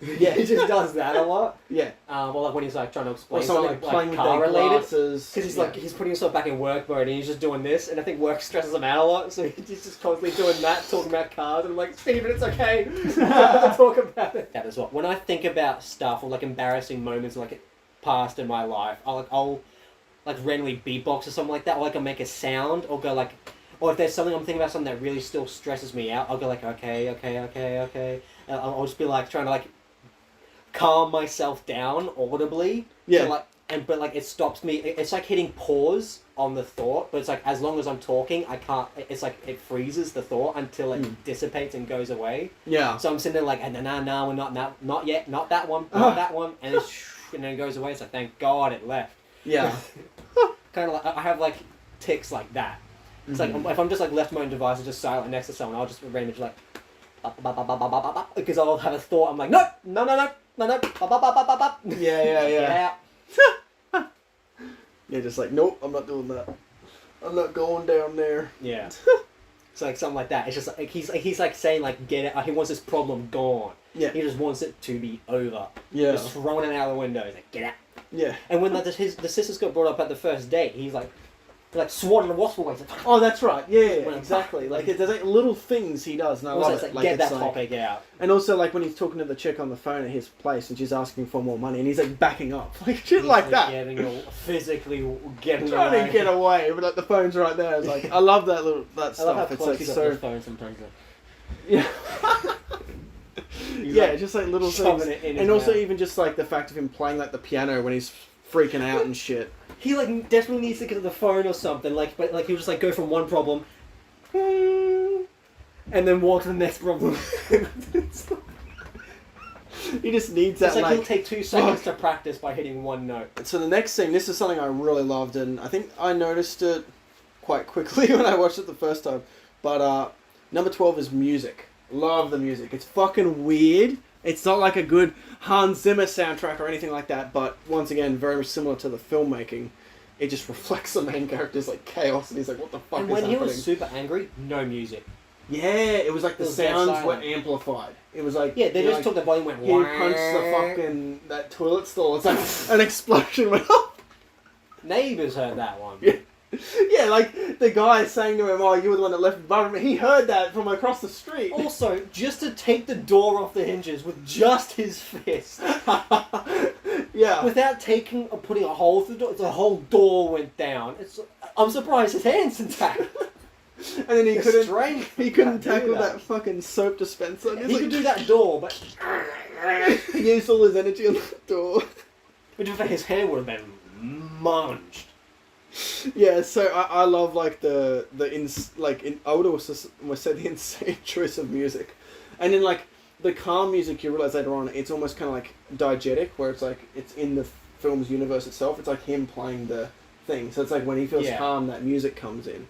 Yeah, he just does that a lot. Yeah. Or like when he's like trying to explain or something like car related. Because he's like he's putting himself back in work mode and he's just doing this, and I think work stresses him out a lot, so he's just constantly doing that, talking about cars, and I'm like, Steven, it's okay. I have to talk about it. That as well. When I think about stuff or like embarrassing moments like past in my life, I'll randomly beatbox or something like that, or like I'll make a sound, or go like, or if there's something I'm thinking about something that really still stresses me out, I'll go like okay, and I'll just be like trying to like calm myself down audibly. Yeah. But it stops me. It's like hitting pause on the thought, but it's like as long as I'm talking, I can't. It's like it freezes the thought until it dissipates and goes away. Yeah. So I'm sitting there like, no, we're not yet, not that one, not that one, and then it goes away. It's like thank God it left. Yeah. Kind of like I have like tics like that. It's like if I'm just like left my own device and just silent next to someone, I'll just randomly just like because I'll have a thought. I'm like no. Yeah. Yeah, just like, nope, I'm not doing that. I'm not going down there. Yeah. It's like something like that. It's just like he's like saying like get it. He wants this problem gone. Yeah. He just wants it to be over. Yeah. Just throwing it out the window. He's like get out. Yeah. And when like the sisters got brought up at the first date, he's like swatting the wasp away. Like, oh, that's right. Yeah, exactly. Like there's like little things he does, and I love it. Like get that topic out. And also like when he's talking to the chick on the phone at his place, and she's asking for more money, and he's like backing up, like shit like that. Physically getting trying away. to get away, but like the phone's right there. It's like I love that stuff. I love how it's close like he's so. the phone sometimes. Yeah. He's yeah, like just like little things, and also even just like the fact of him playing like the piano when he's freaking out and shit. He like definitely needs to get to the phone or something. But he'll just like go from one problem, and then walk to the next problem. He just needs that. It's like he'll take 2 seconds to practice by hitting one note. So the next thing, this is something I really loved, and I think I noticed it quite quickly when I watched it the first time. But number 12 is music. Love the music. It's fucking weird. It's not like a good Hans Zimmer soundtrack or anything like that, but once again, very similar to the filmmaking. It just reflects the main character's like chaos, and he's like, "What the fuck is happening?" And when he was super angry, no music. Yeah, it was like the sounds were amplified. It was like they just took the volume and went. He punched the fucking that toilet stall. It's like an explosion went off. Neighbours heard that one. Yeah. Yeah, like the guy saying to him, "Oh, you were the one that left the bathroom." He heard that from across the street. Also, just to take the door off the hinges with just his fist. Yeah. Without taking or putting a hole through the door, the whole door went down. I'm surprised his hand's intact. And then he couldn't tackle that fucking soap dispenser. He could do that door, but he used all his energy on that door. But his hand would have been munged. Yeah, so I love like I would also say the insane choice of music, and then like the calm music you realize later on it's almost kind of like diegetic, where it's like it's in the film's universe itself. It's like him playing the thing, so it's like when he feels calm, that music comes in,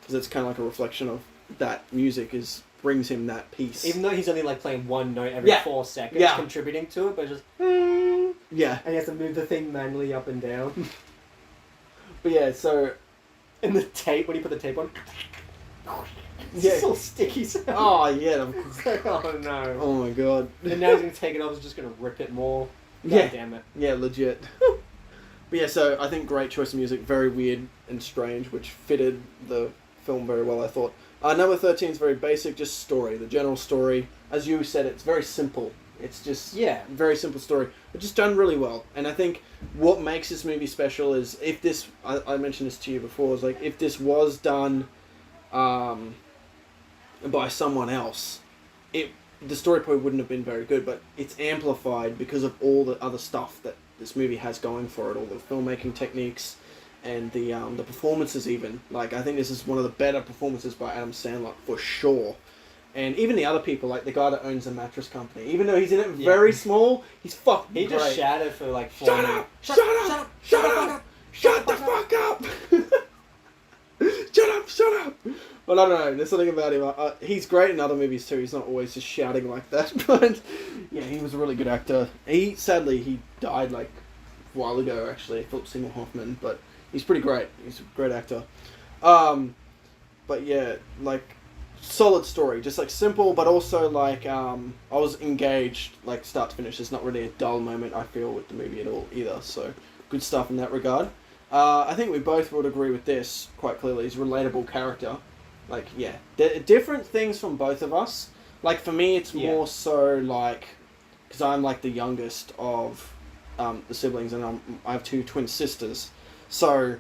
because it's kind of like a reflection of that music brings him that peace. Even though he's only like playing one note every 4 seconds, contributing to it, but just and he has to move the thing manually up and down. But yeah, so... And the tape, when you put the tape on... It's all sticky sound. Oh, yeah. Oh, no. Oh, my God. And now he's going to take it off, he's just going to rip it more. God damn it. Yeah, legit. But yeah, so I think great choice of music. Very weird and strange, which fitted the film very well, I thought. Number 13 is very basic, just story. The general story. As you said, it's very simple. It's just very simple story, but just done really well. And I think what makes this movie special is if this, I mentioned this to you before, is like if this was done by someone else, the story probably wouldn't have been very good, but it's amplified because of all the other stuff that this movie has going for it, all the filmmaking techniques and the performances even. Like, I think this is one of the better performances by Adam Sandler, for sure. And even the other people, like the guy that owns a mattress company, even though he's in it very small, he's fucking great. He just shouted for like 4 Shut minutes. up! Shut up! Shut up! Shut the fuck up! Shut up! Shut up! But I don't know, there's something about him. He's great in other movies too. He's not always just shouting like that. But yeah, he was a really good actor. Sadly he died like a while ago. Actually, Seymour Hoffman. But he's pretty great. He's a great actor. But yeah, like solid story. Just like simple, but also like I was engaged like start to finish. There's not really a dull moment I feel with the movie at all either. So good stuff in that regard. I think we both would agree with this quite clearly. He's a relatable character. Like, yeah, different things from both of us. Like, for me, it's more so, like, because I'm, like, the youngest of the siblings, and I have 2 twin sisters. So,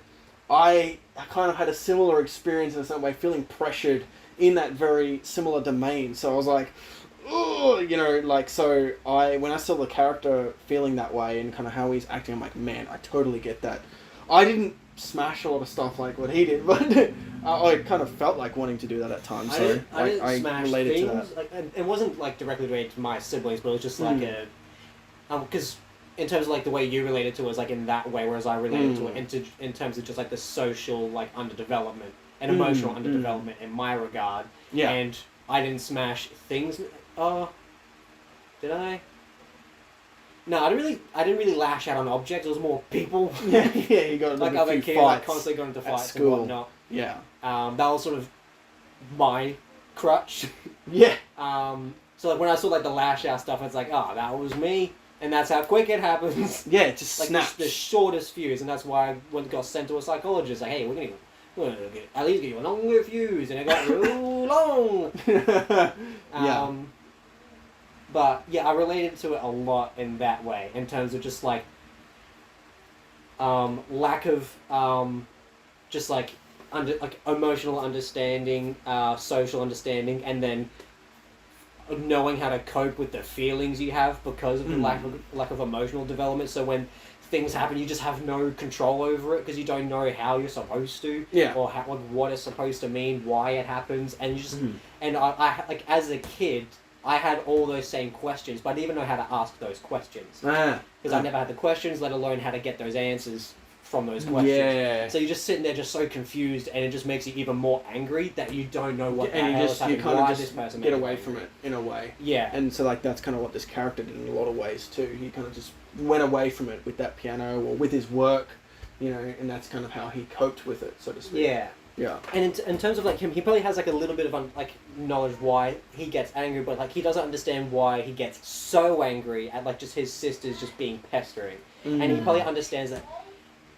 I kind of had a similar experience in some way, feeling pressured in that very similar domain. So, I was like, oh, you know, like, so when I saw the character feeling that way and kind of how he's acting, I'm like, man, I totally get that. I didn't smash a lot of stuff like what he did, but I kind of felt like wanting to do that at times. So I didn't smash related things. to that. Like, it wasn't like directly related to my siblings, but it was just like because in terms of like the way you related to it was like in that way, whereas I related to it in terms of just like the social like underdevelopment and emotional underdevelopment in my regard. Yeah. And I didn't smash things. Did I? No, I didn't really lash out on objects. It was more people. Yeah, you got like other kids, like constantly going to fights and whatnot. Yeah. That was sort of my crutch. Yeah. So like when I saw like the lash out stuff, it's like, oh, that was me, and that's how quick it happens. Yeah, it just like snaps. The shortest fuse, and that's why I got sent to a psychologist. Like, hey, we're gonna at least get you a longer fuse, and it got real long. Yeah. But yeah, I related to it a lot in that way, in terms of just like lack of just like emotional understanding, social understanding, and then knowing how to cope with the feelings you have because of the lack of emotional development. So when things happen, you just have no control over it because you don't know how you're supposed to, or what it's supposed to mean, why it happens, and you just and I like as a kid. I had all those same questions, but I didn't even know how to ask those questions. Because I never had the questions, let alone how to get those answers from those questions. Yeah. So you're just sitting there just so confused, and it just makes you even more angry that you don't know what the hell is happening. You kind of just get away from it, in a way. Yeah. And so like that's kind of what this character did in a lot of ways too. He kind of just went away from it with that piano or with his work, you know, and that's kind of how he coped with it, so to speak. Yeah. Yeah. And in terms of like him, he probably has like a little bit of like knowledge why he gets angry, but like he doesn't understand why he gets so angry at like just his sisters just being pestering. And he probably understands that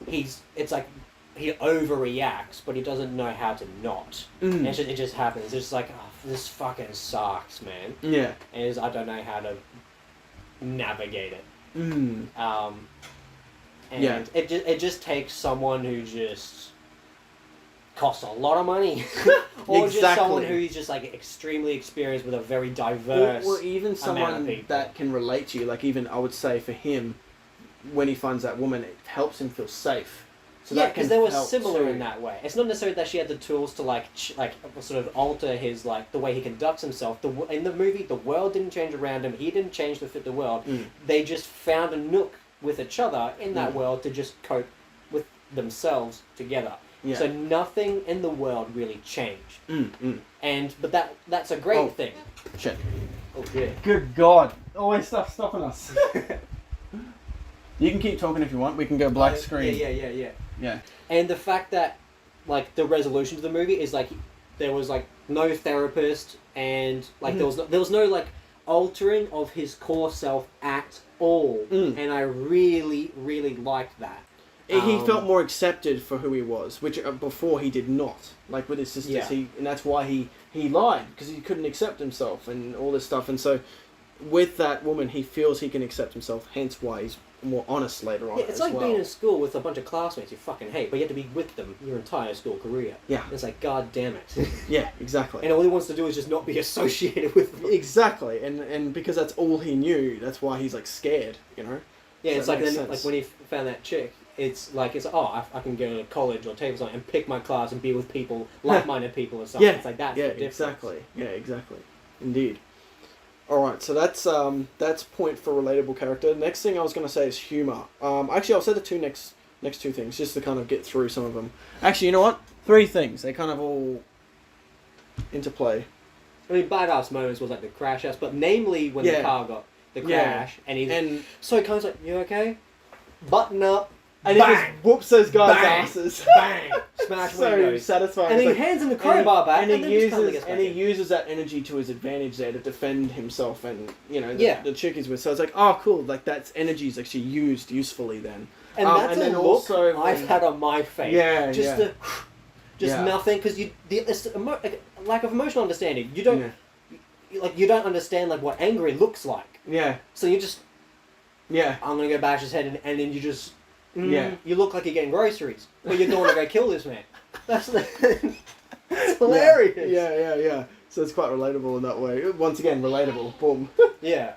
it's like he overreacts, but he doesn't know how to not. And it just happens. It's just like, oh, this fucking sucks, man. Yeah. And I don't know how to navigate it. And it just takes someone who just costs a lot of money, or just someone who's just like extremely experienced with a very diverse, or even someone that can relate to you. Like even I would say for him, when he finds that woman, it helps him feel safe. So yeah, because they were similar in that way. It's not necessarily that she had the tools to like sort of alter his like the way he conducts himself. In the movie, the world didn't change around him. He didn't change to fit the world. They just found a nook with each other in that world to just cope with themselves together. Yeah. So nothing in the world really changed. But that's a great thing. Shit. Oh, yeah. Good God. Always stuff stopping us. You can keep talking if you want. We can go black screen. Yeah. And the fact that, like, the resolution to the movie is, like, there was, like, no therapist and, like, there was no, like, altering of his core self at all. And I really, really liked that. He felt more accepted for who he was, which before he did not. Like with his sisters, and that's why he lied, because he couldn't accept himself and all this stuff. And so, with that woman, he feels he can accept himself. Hence, why he's more honest later on. Yeah, it's like being in school with a bunch of classmates you fucking hate, but you have to be with them your entire school career. Yeah, it's like, God damn it. Yeah, exactly. And all he wants to do is just not be associated with them. Exactly, and because that's all he knew, that's why he's like scared, you know. Yeah, so it's like then, like when he found that chick, it's I can go to college or take something and pick my class and be with people, like-minded people or something. It's like that's the difference. Exactly. Yeah, exactly. Indeed. All right, so that's point for relatable character. Next thing I was going to say is humor. Actually, I'll say the next two things just to kind of get through some of them. Actually, you know what? 3 things. They kind of all interplay. I mean, badass moments was like the crash house, but namely when the car got the crash and so he comes like, "You okay? Button up." And he just whoops those guys' asses. Bang! Smash so windows. satisfying. And he hands him the crowbar back, and he uses that energy to his advantage there to defend himself and the chick he's with. So it's like, oh, cool. Like that's energy is actually used usefully then. And that's a look also I've had on my face. Nothing because it's lack of emotional understanding. You don't you don't understand like what angry looks like. Yeah. So you just I'm gonna go bash his head and then you just. You look like you're getting groceries, but you're going to go kill this man. That's hilarious. Yeah. So it's quite relatable in that way. Once again, relatable. Boom. Yeah.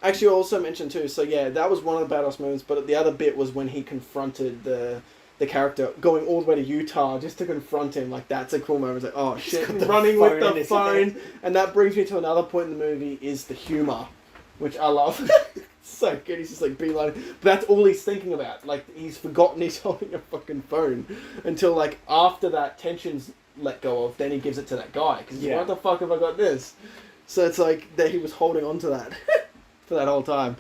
Actually, I also mentioned too. So yeah, that was one of the badass moments. But the other bit was when he confronted the character going all the way to Utah just to confront him. Like that's a cool moment. It's like, oh shit, running with the phone. And that brings me to another point in the movie is the humor, which I love. So good, he's just like beeline. But that's all he's thinking about. Like he's forgotten he's holding a fucking phone until like after that tension's let go of. Then he gives it to that guy because what the fuck have I got this? So it's like that he was holding on to that for that whole time.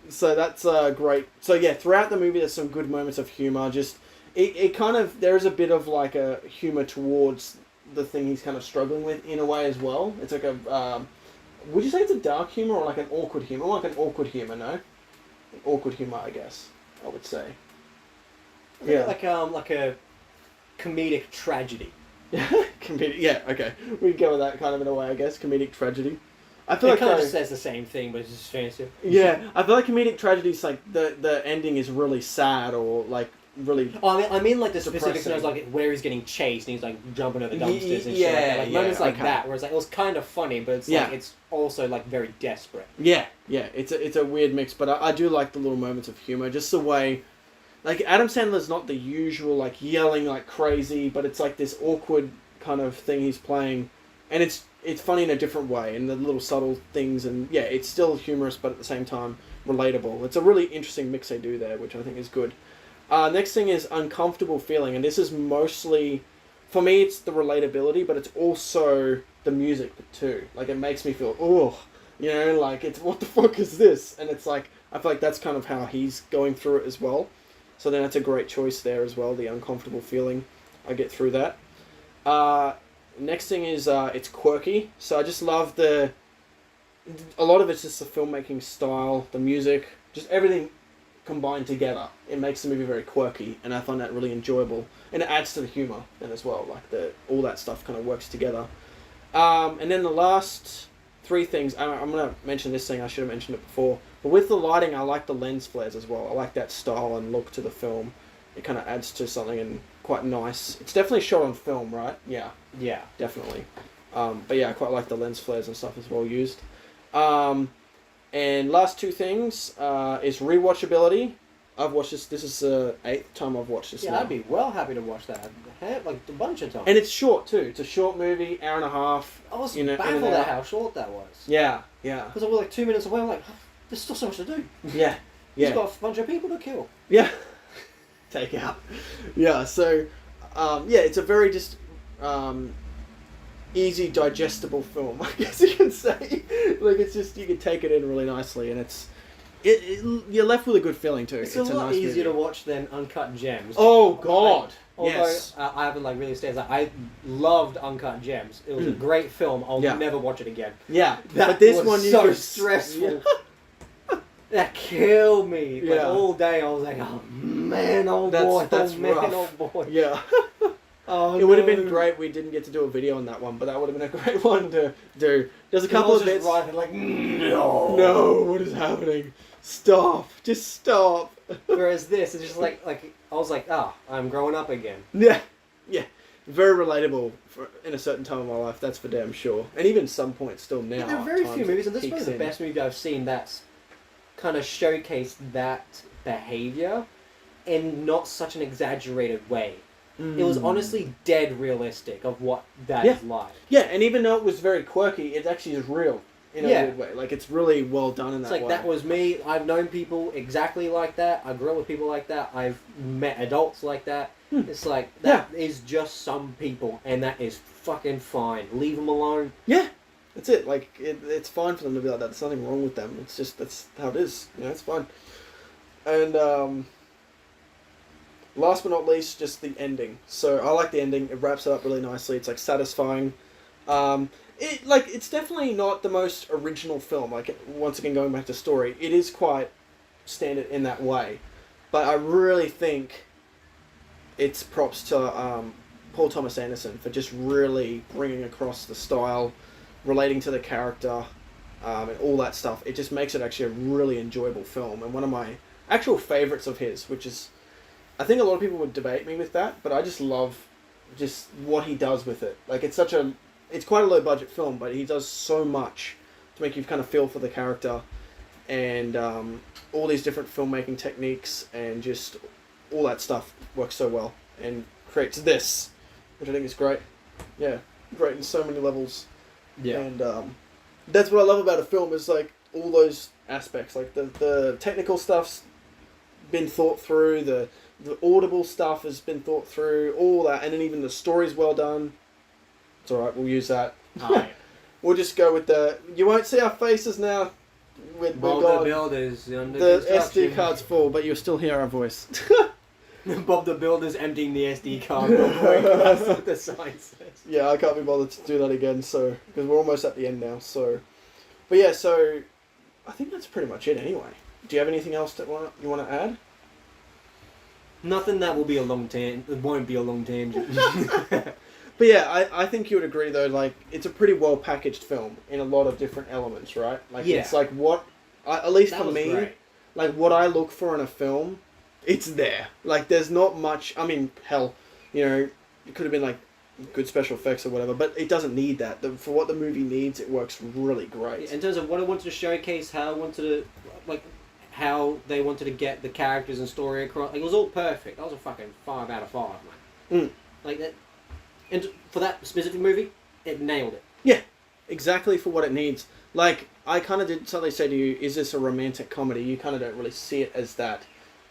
So that's great. So yeah, throughout the movie there's some good moments of humor. Just it kind of there's a bit of like a humor towards the thing he's kind of struggling with in a way as well. It's like a would you say it's a dark humor or like an awkward humor? Like an awkward humor, no? An awkward humor, I guess. I would say. Yeah. Like a comedic tragedy. Comedic. Yeah. Okay. We can go with that kind of in a way, I guess. Comedic tragedy. I feel it like kind of just says the same thing, but it's just fancier. Yeah, I feel like comedic tragedies like the ending is really sad or like really. Oh, I mean like the specific scenarios, like where he's getting chased and he's like jumping over the dumpsters and shit like that. Like moments like that, where it's like it was kind of funny, but it's like it's also like very desperate. Yeah. It's a weird mix, but I do like the little moments of humor, just the way. Like Adam Sandler's not the usual like yelling like crazy, but it's like this awkward kind of thing he's playing, and it's funny in a different way, and the little subtle things, and it's still humorous, but at the same time relatable. It's a really interesting mix they do there, which I think is good. Next thing is uncomfortable feeling, and this is mostly, for me, it's the relatability, but it's also the music too. Like it makes me feel, like it's what the fuck is this? And it's like I feel like that's kind of how he's going through it as well. So then that's a great choice there as well. The uncomfortable feeling, I get through that. Next thing is it's quirky. So I just love a lot of it's just the filmmaking style, the music, just everything combined together. It makes the movie very quirky, and I find that really enjoyable. And it adds to the humor then as well. Like all that stuff kind of works together. And then the last 3 things, I'm going to mention this thing, I should have mentioned it before. But with the lighting, I like the lens flares as well. I like that style and look to the film. It kind of adds to something and quite nice. It's definitely shot on film, right? Yeah, definitely. But yeah, I quite like the lens flares and stuff as well used. And last 2 things is rewatchability. I've watched this. This is the 8th time I've watched this now. I'd be well happy to watch that. Like a bunch of times. And it's short too. It's a short movie, hour and a half. I was baffled at how short that was. Yeah. Because I was like 2 minutes away. I'm like, there's still so much to do. Yeah. He's got a bunch of people to kill. Yeah. Take out. Yeah. So, it's a very just easy digestible film, I guess you can say. Like it's just you can take it in really nicely, and you're left with a good feeling too. It's a lot nice easier movie. to watch than Uncut Gems. Oh God. Although I haven't like really stayed. I loved Uncut Gems. It was a great film. I'll never watch it again. Yeah, but this one so stressful. Yeah. That killed me. Like all day, I was like, "Oh man, that's rough. Oh boy." Yeah. It would have been great. We didn't get to do a video on that one, but that would have been a great one to do. There's a couple of bits. Like, no, what is happening? Stop! Just stop. Whereas this is just like I was like, I'm growing up again. Yeah. Very relatable in a certain time of my life. That's for damn sure. And even some point still now. There are very few movies, and this is probably the best movie I've seen that's kind of showcased that behavior. in not such an exaggerated way. It was honestly dead realistic of what that Yeah. is like. Yeah, and even though it was very quirky, it actually is real in a weird way. Like, it's really well done in It's that like, way. that was me. I've known people exactly like that. I grew up with people like that. I've met adults like that. It's like, that is just some people, and that is fucking fine. Leave them alone. Yeah, that's it. Like, it's fine for them to be like that. There's nothing wrong with them. It's just, that's how it is. You know, it's fine. And, last but not least, just the ending. So I like the ending. It wraps it up really nicely. It's like satisfying. It's definitely not the most original film. Like, once again, going back to story, it is quite standard in that way. But I really think it's props to Paul Thomas Anderson for just really bringing across the style, relating to the character, and all that stuff. It just makes it actually a really enjoyable film, and one of my actual favorites of his, which is, I think a lot of people would debate me with that, but I just love just what he does with it. Like, it's quite a low budget film, but he does so much to make you kind of feel for the character, and all these different filmmaking techniques and just all that stuff works so well and creates this, which I think is great. Yeah, great in so many levels. Yeah. And that's what I love about a film, is like all those aspects. Like the technical stuff's been thought through, the audible stuff has been thought through, all that, and then even the story's well done. It's alright, we'll use that. We'll just go with you won't see our faces now. The Builder's under SD construction. card's full, but you'll still hear our voice. Bob the Builder's emptying the SD card real quick. That's what the sign says. Yeah, I can't be bothered to do that again, so, because we're almost at the end now, so. But yeah, so, I think that's pretty much it anyway. Do you have anything else that you want to add? Nothing that will be a long tangent. It won't be a long tangent. But yeah, I think you would agree though, like, it's a pretty well packaged film in a lot of different elements, right? Like, Yeah. it's like at least That for was me, great. like, what I look for in a film, it's there. Like, there's not much, I mean, hell, you know, it could have been like good special effects or whatever, but it doesn't need that. For what the movie needs, it works really great. In terms of what I wanted to showcase, how they wanted to get the characters and story across, like, it was all perfect. That was a fucking 5 out of 5, man. Like that, and for that specific movie, it nailed it. Yeah, exactly for what it needs. Like, I kind of did, so they say to you, is this a romantic comedy? You kind of don't really see it as that.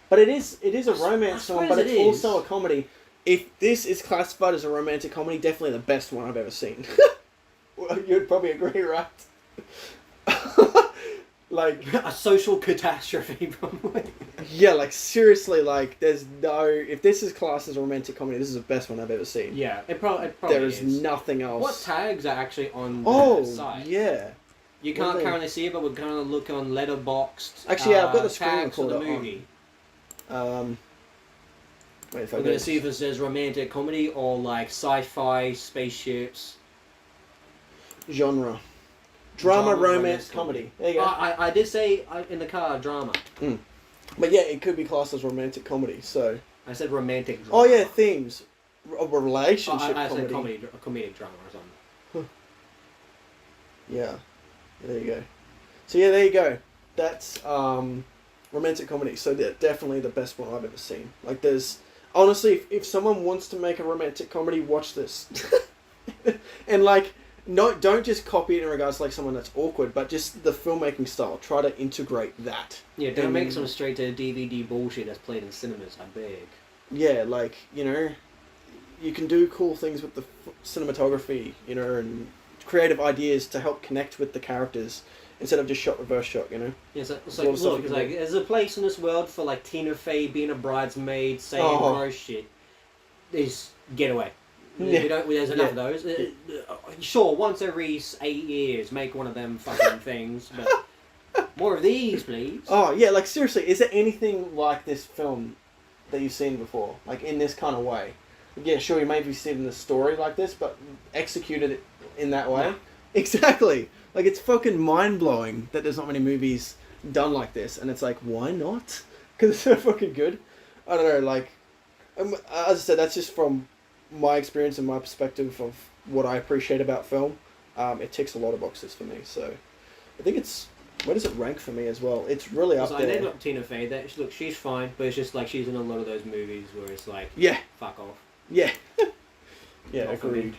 But it is a romance film, but it's also a comedy. If this is classified as a romantic comedy, definitely the best one I've ever seen. Well, you'd probably agree, right? Like, a social catastrophe, probably. Yeah, like, seriously, like, there's no... If this is classed as a romantic comedy, this is the best one I've ever seen. Yeah, it probably There is is. nothing else. What tags are actually on the site? Yeah. You can't currently see it, but we're going to look on Letterboxd. Actually, yeah, I've got the screen tags for the recorder movie. Wait, if We're going to see if it says romantic comedy or, like, sci-fi, spaceships. Genre. Drama, romance, comedy. There you go. I did say in the car, drama. But yeah, it could be classed as romantic comedy, so... I said romantic drama. Oh yeah, themes. A relationship I comedy. said comedic drama or something. Yeah. There you go. So yeah, there you go. That's romantic comedy. So definitely the best one I've ever seen. Like, there's... Honestly, if someone wants to make a romantic comedy, watch this. And like... No, don't just copy it in regards to like someone that's awkward, but just the filmmaking style. Try to integrate that. Yeah, don't make some straight to DVD bullshit that's played in cinemas, I beg. Yeah, like, you know, you can do cool things with the cinematography, you know, and creative ideas to help connect with the characters instead of just shot reverse shot, you know. Yeah, so it's like, look, it's like, there's a place in this world for like Tina Fey being a bridesmaid, saying gross shit. There's Getaway. Yeah. There's enough of those. Sure, once every 8 years, make one of them fucking things, but more of these, please. Oh, yeah, like, seriously, is there anything like this film that you've seen before? Like, in this kind of way? Yeah, sure, you maybe seen the story like this, but executed it in that way? No. Exactly! Like, it's fucking mind-blowing that there's not many movies done like this, and it's like, why not? Because it's so fucking good. I don't know, like, as I said, that's just from my experience and my perspective of what I appreciate about film. It ticks a lot of boxes for me, so I think it's Where does it rank for me as well? It's really up So there. I named up Tina Fey. Look, she's fine, but it's just like she's in a lot of those movies where it's like, Yeah. fuck off. Yeah. Yeah, Not for me. agreed.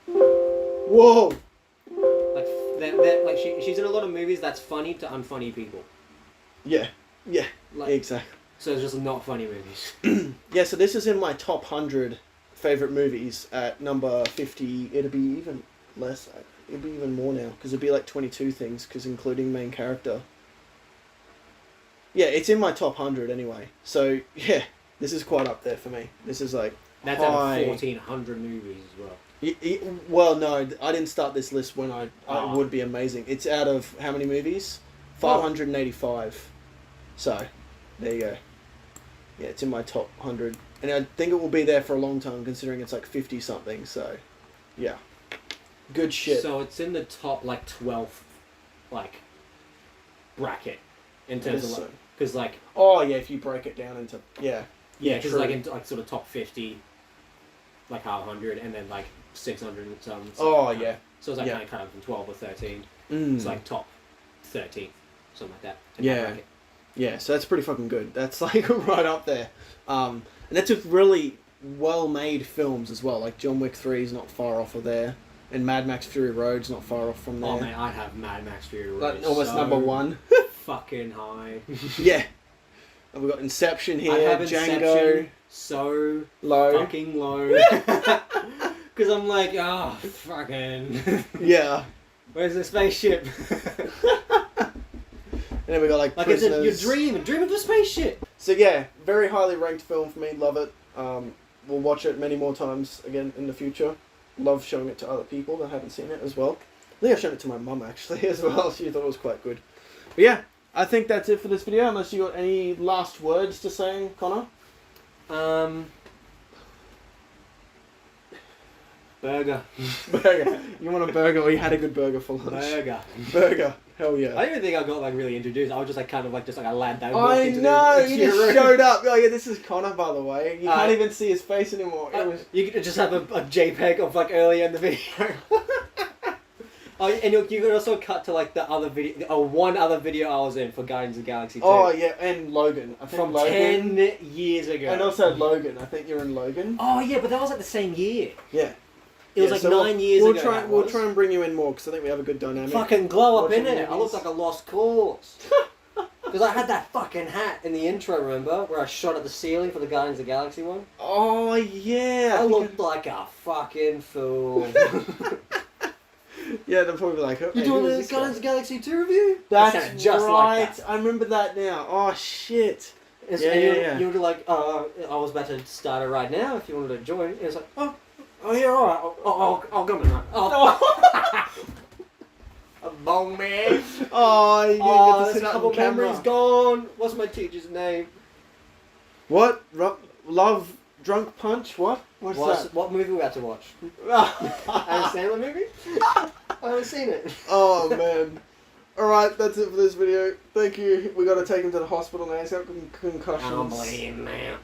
Whoa! Like, like she's in a lot of movies that's funny to unfunny people. Yeah. Yeah. Like, Exactly. So it's just not funny movies. Yeah, so this is in my top 100 favourite movies at number 50. It'll be even less. It'll be even more now, because it'll be like 22 things, because including main character. Yeah, it's in my top 100 anyway. So, yeah, this is quite up there for me. This is like That's high. out of 1,400 movies as well. Well, no, I didn't start this list when it Oh. would be amazing. It's out of how many movies? 585. So, there you go. Yeah, it's in my top 100. And I think it will be there for a long time, considering it's like 50 something. So, yeah. Good shit. So it's in the top like 12th like bracket in terms of Yes, like, so. because like Oh, yeah, if you break it down into... Yeah. yeah, because true. like in like sort of top 50, like 100, and then like 600 and some. Oh, yeah. So it's like Yeah. kind of from 12 or 13. Mm. It's like top 13, something like that. in that Yeah. bracket. Yeah, so that's pretty fucking good. That's like right up there. And that took really well-made films as well. Like John Wick 3 is not far off of there. And Mad Max Fury Road's not far off from there. Oh man, I'd have Mad Max Fury Road. Like almost so number 1. fucking high. Yeah. And we've got Inception here, I'd have Django, Inception so low. fucking low. Because I'm like, oh, fucking. Yeah. Where's the spaceship? And then we got like Like it's Prisoners. your dream of a spaceship. So yeah, very highly ranked film for me. Love it. We'll watch it many more times again in the future. Love showing it to other people that haven't seen it as well. I think I've shown it to my mum actually as well. She thought it was quite good. But yeah, I think that's it for this video. Unless you got any last words to say, Connor? Burger. Burger. You want a burger, or you had a good burger for lunch? Burger. Burger. Hell yeah. I don't even think I got like really introduced. I was just like kind of like just like a lad that I walked into know, into you your just room. showed up. Oh yeah, this is Connor, by the way. You can't Uh, even see his face anymore. It was... You could just have a JPEG of like earlier in the video. Oh, and you could also cut to like the other video, one other video I was in for Guardians of the Galaxy 2. Oh yeah, and Logan. I think From Logan. 10 years ago. And also Logan. I think you're in Logan. Oh yeah, but that was like the same year. Yeah. It was Yeah, like so 9 years we'll ago. Try, that we'll was. try and bring you in more because I think we have a good dynamic. Fucking glow up Watching in it. I movies. looked like a lost cause. Because I had that fucking hat in the intro, remember? Where I shot at the ceiling for the Guardians of the Galaxy one. Oh yeah. I looked like a fucking fool. Yeah, they'll probably be like, You hey, doing who is the this Guardians guy? of the Galaxy 2 review? That's It sounded just right. like that. I remember that now. Oh shit. And Yeah, you, yeah. you were like, I was about to start it right now if you wanted to join. And it's like, oh yeah, alright. I'll come in. Oh. A bong man. Oh, you Oh, get to there's sit a up couple on camera. memories gone. What's my teacher's name? What? Love Drunk Punch? What? What's What movie we had to watch? that? Adam Sandler movie? I haven't seen it. Oh man. Alright, that's it for this video. Thank you. We gotta take him to the hospital now. He's got concussions. I don't believe now.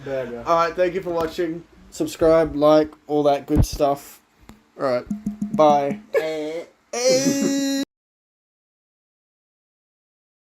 Burger. Alright, thank you for watching. Subscribe, like, all that good stuff. Alright. Bye.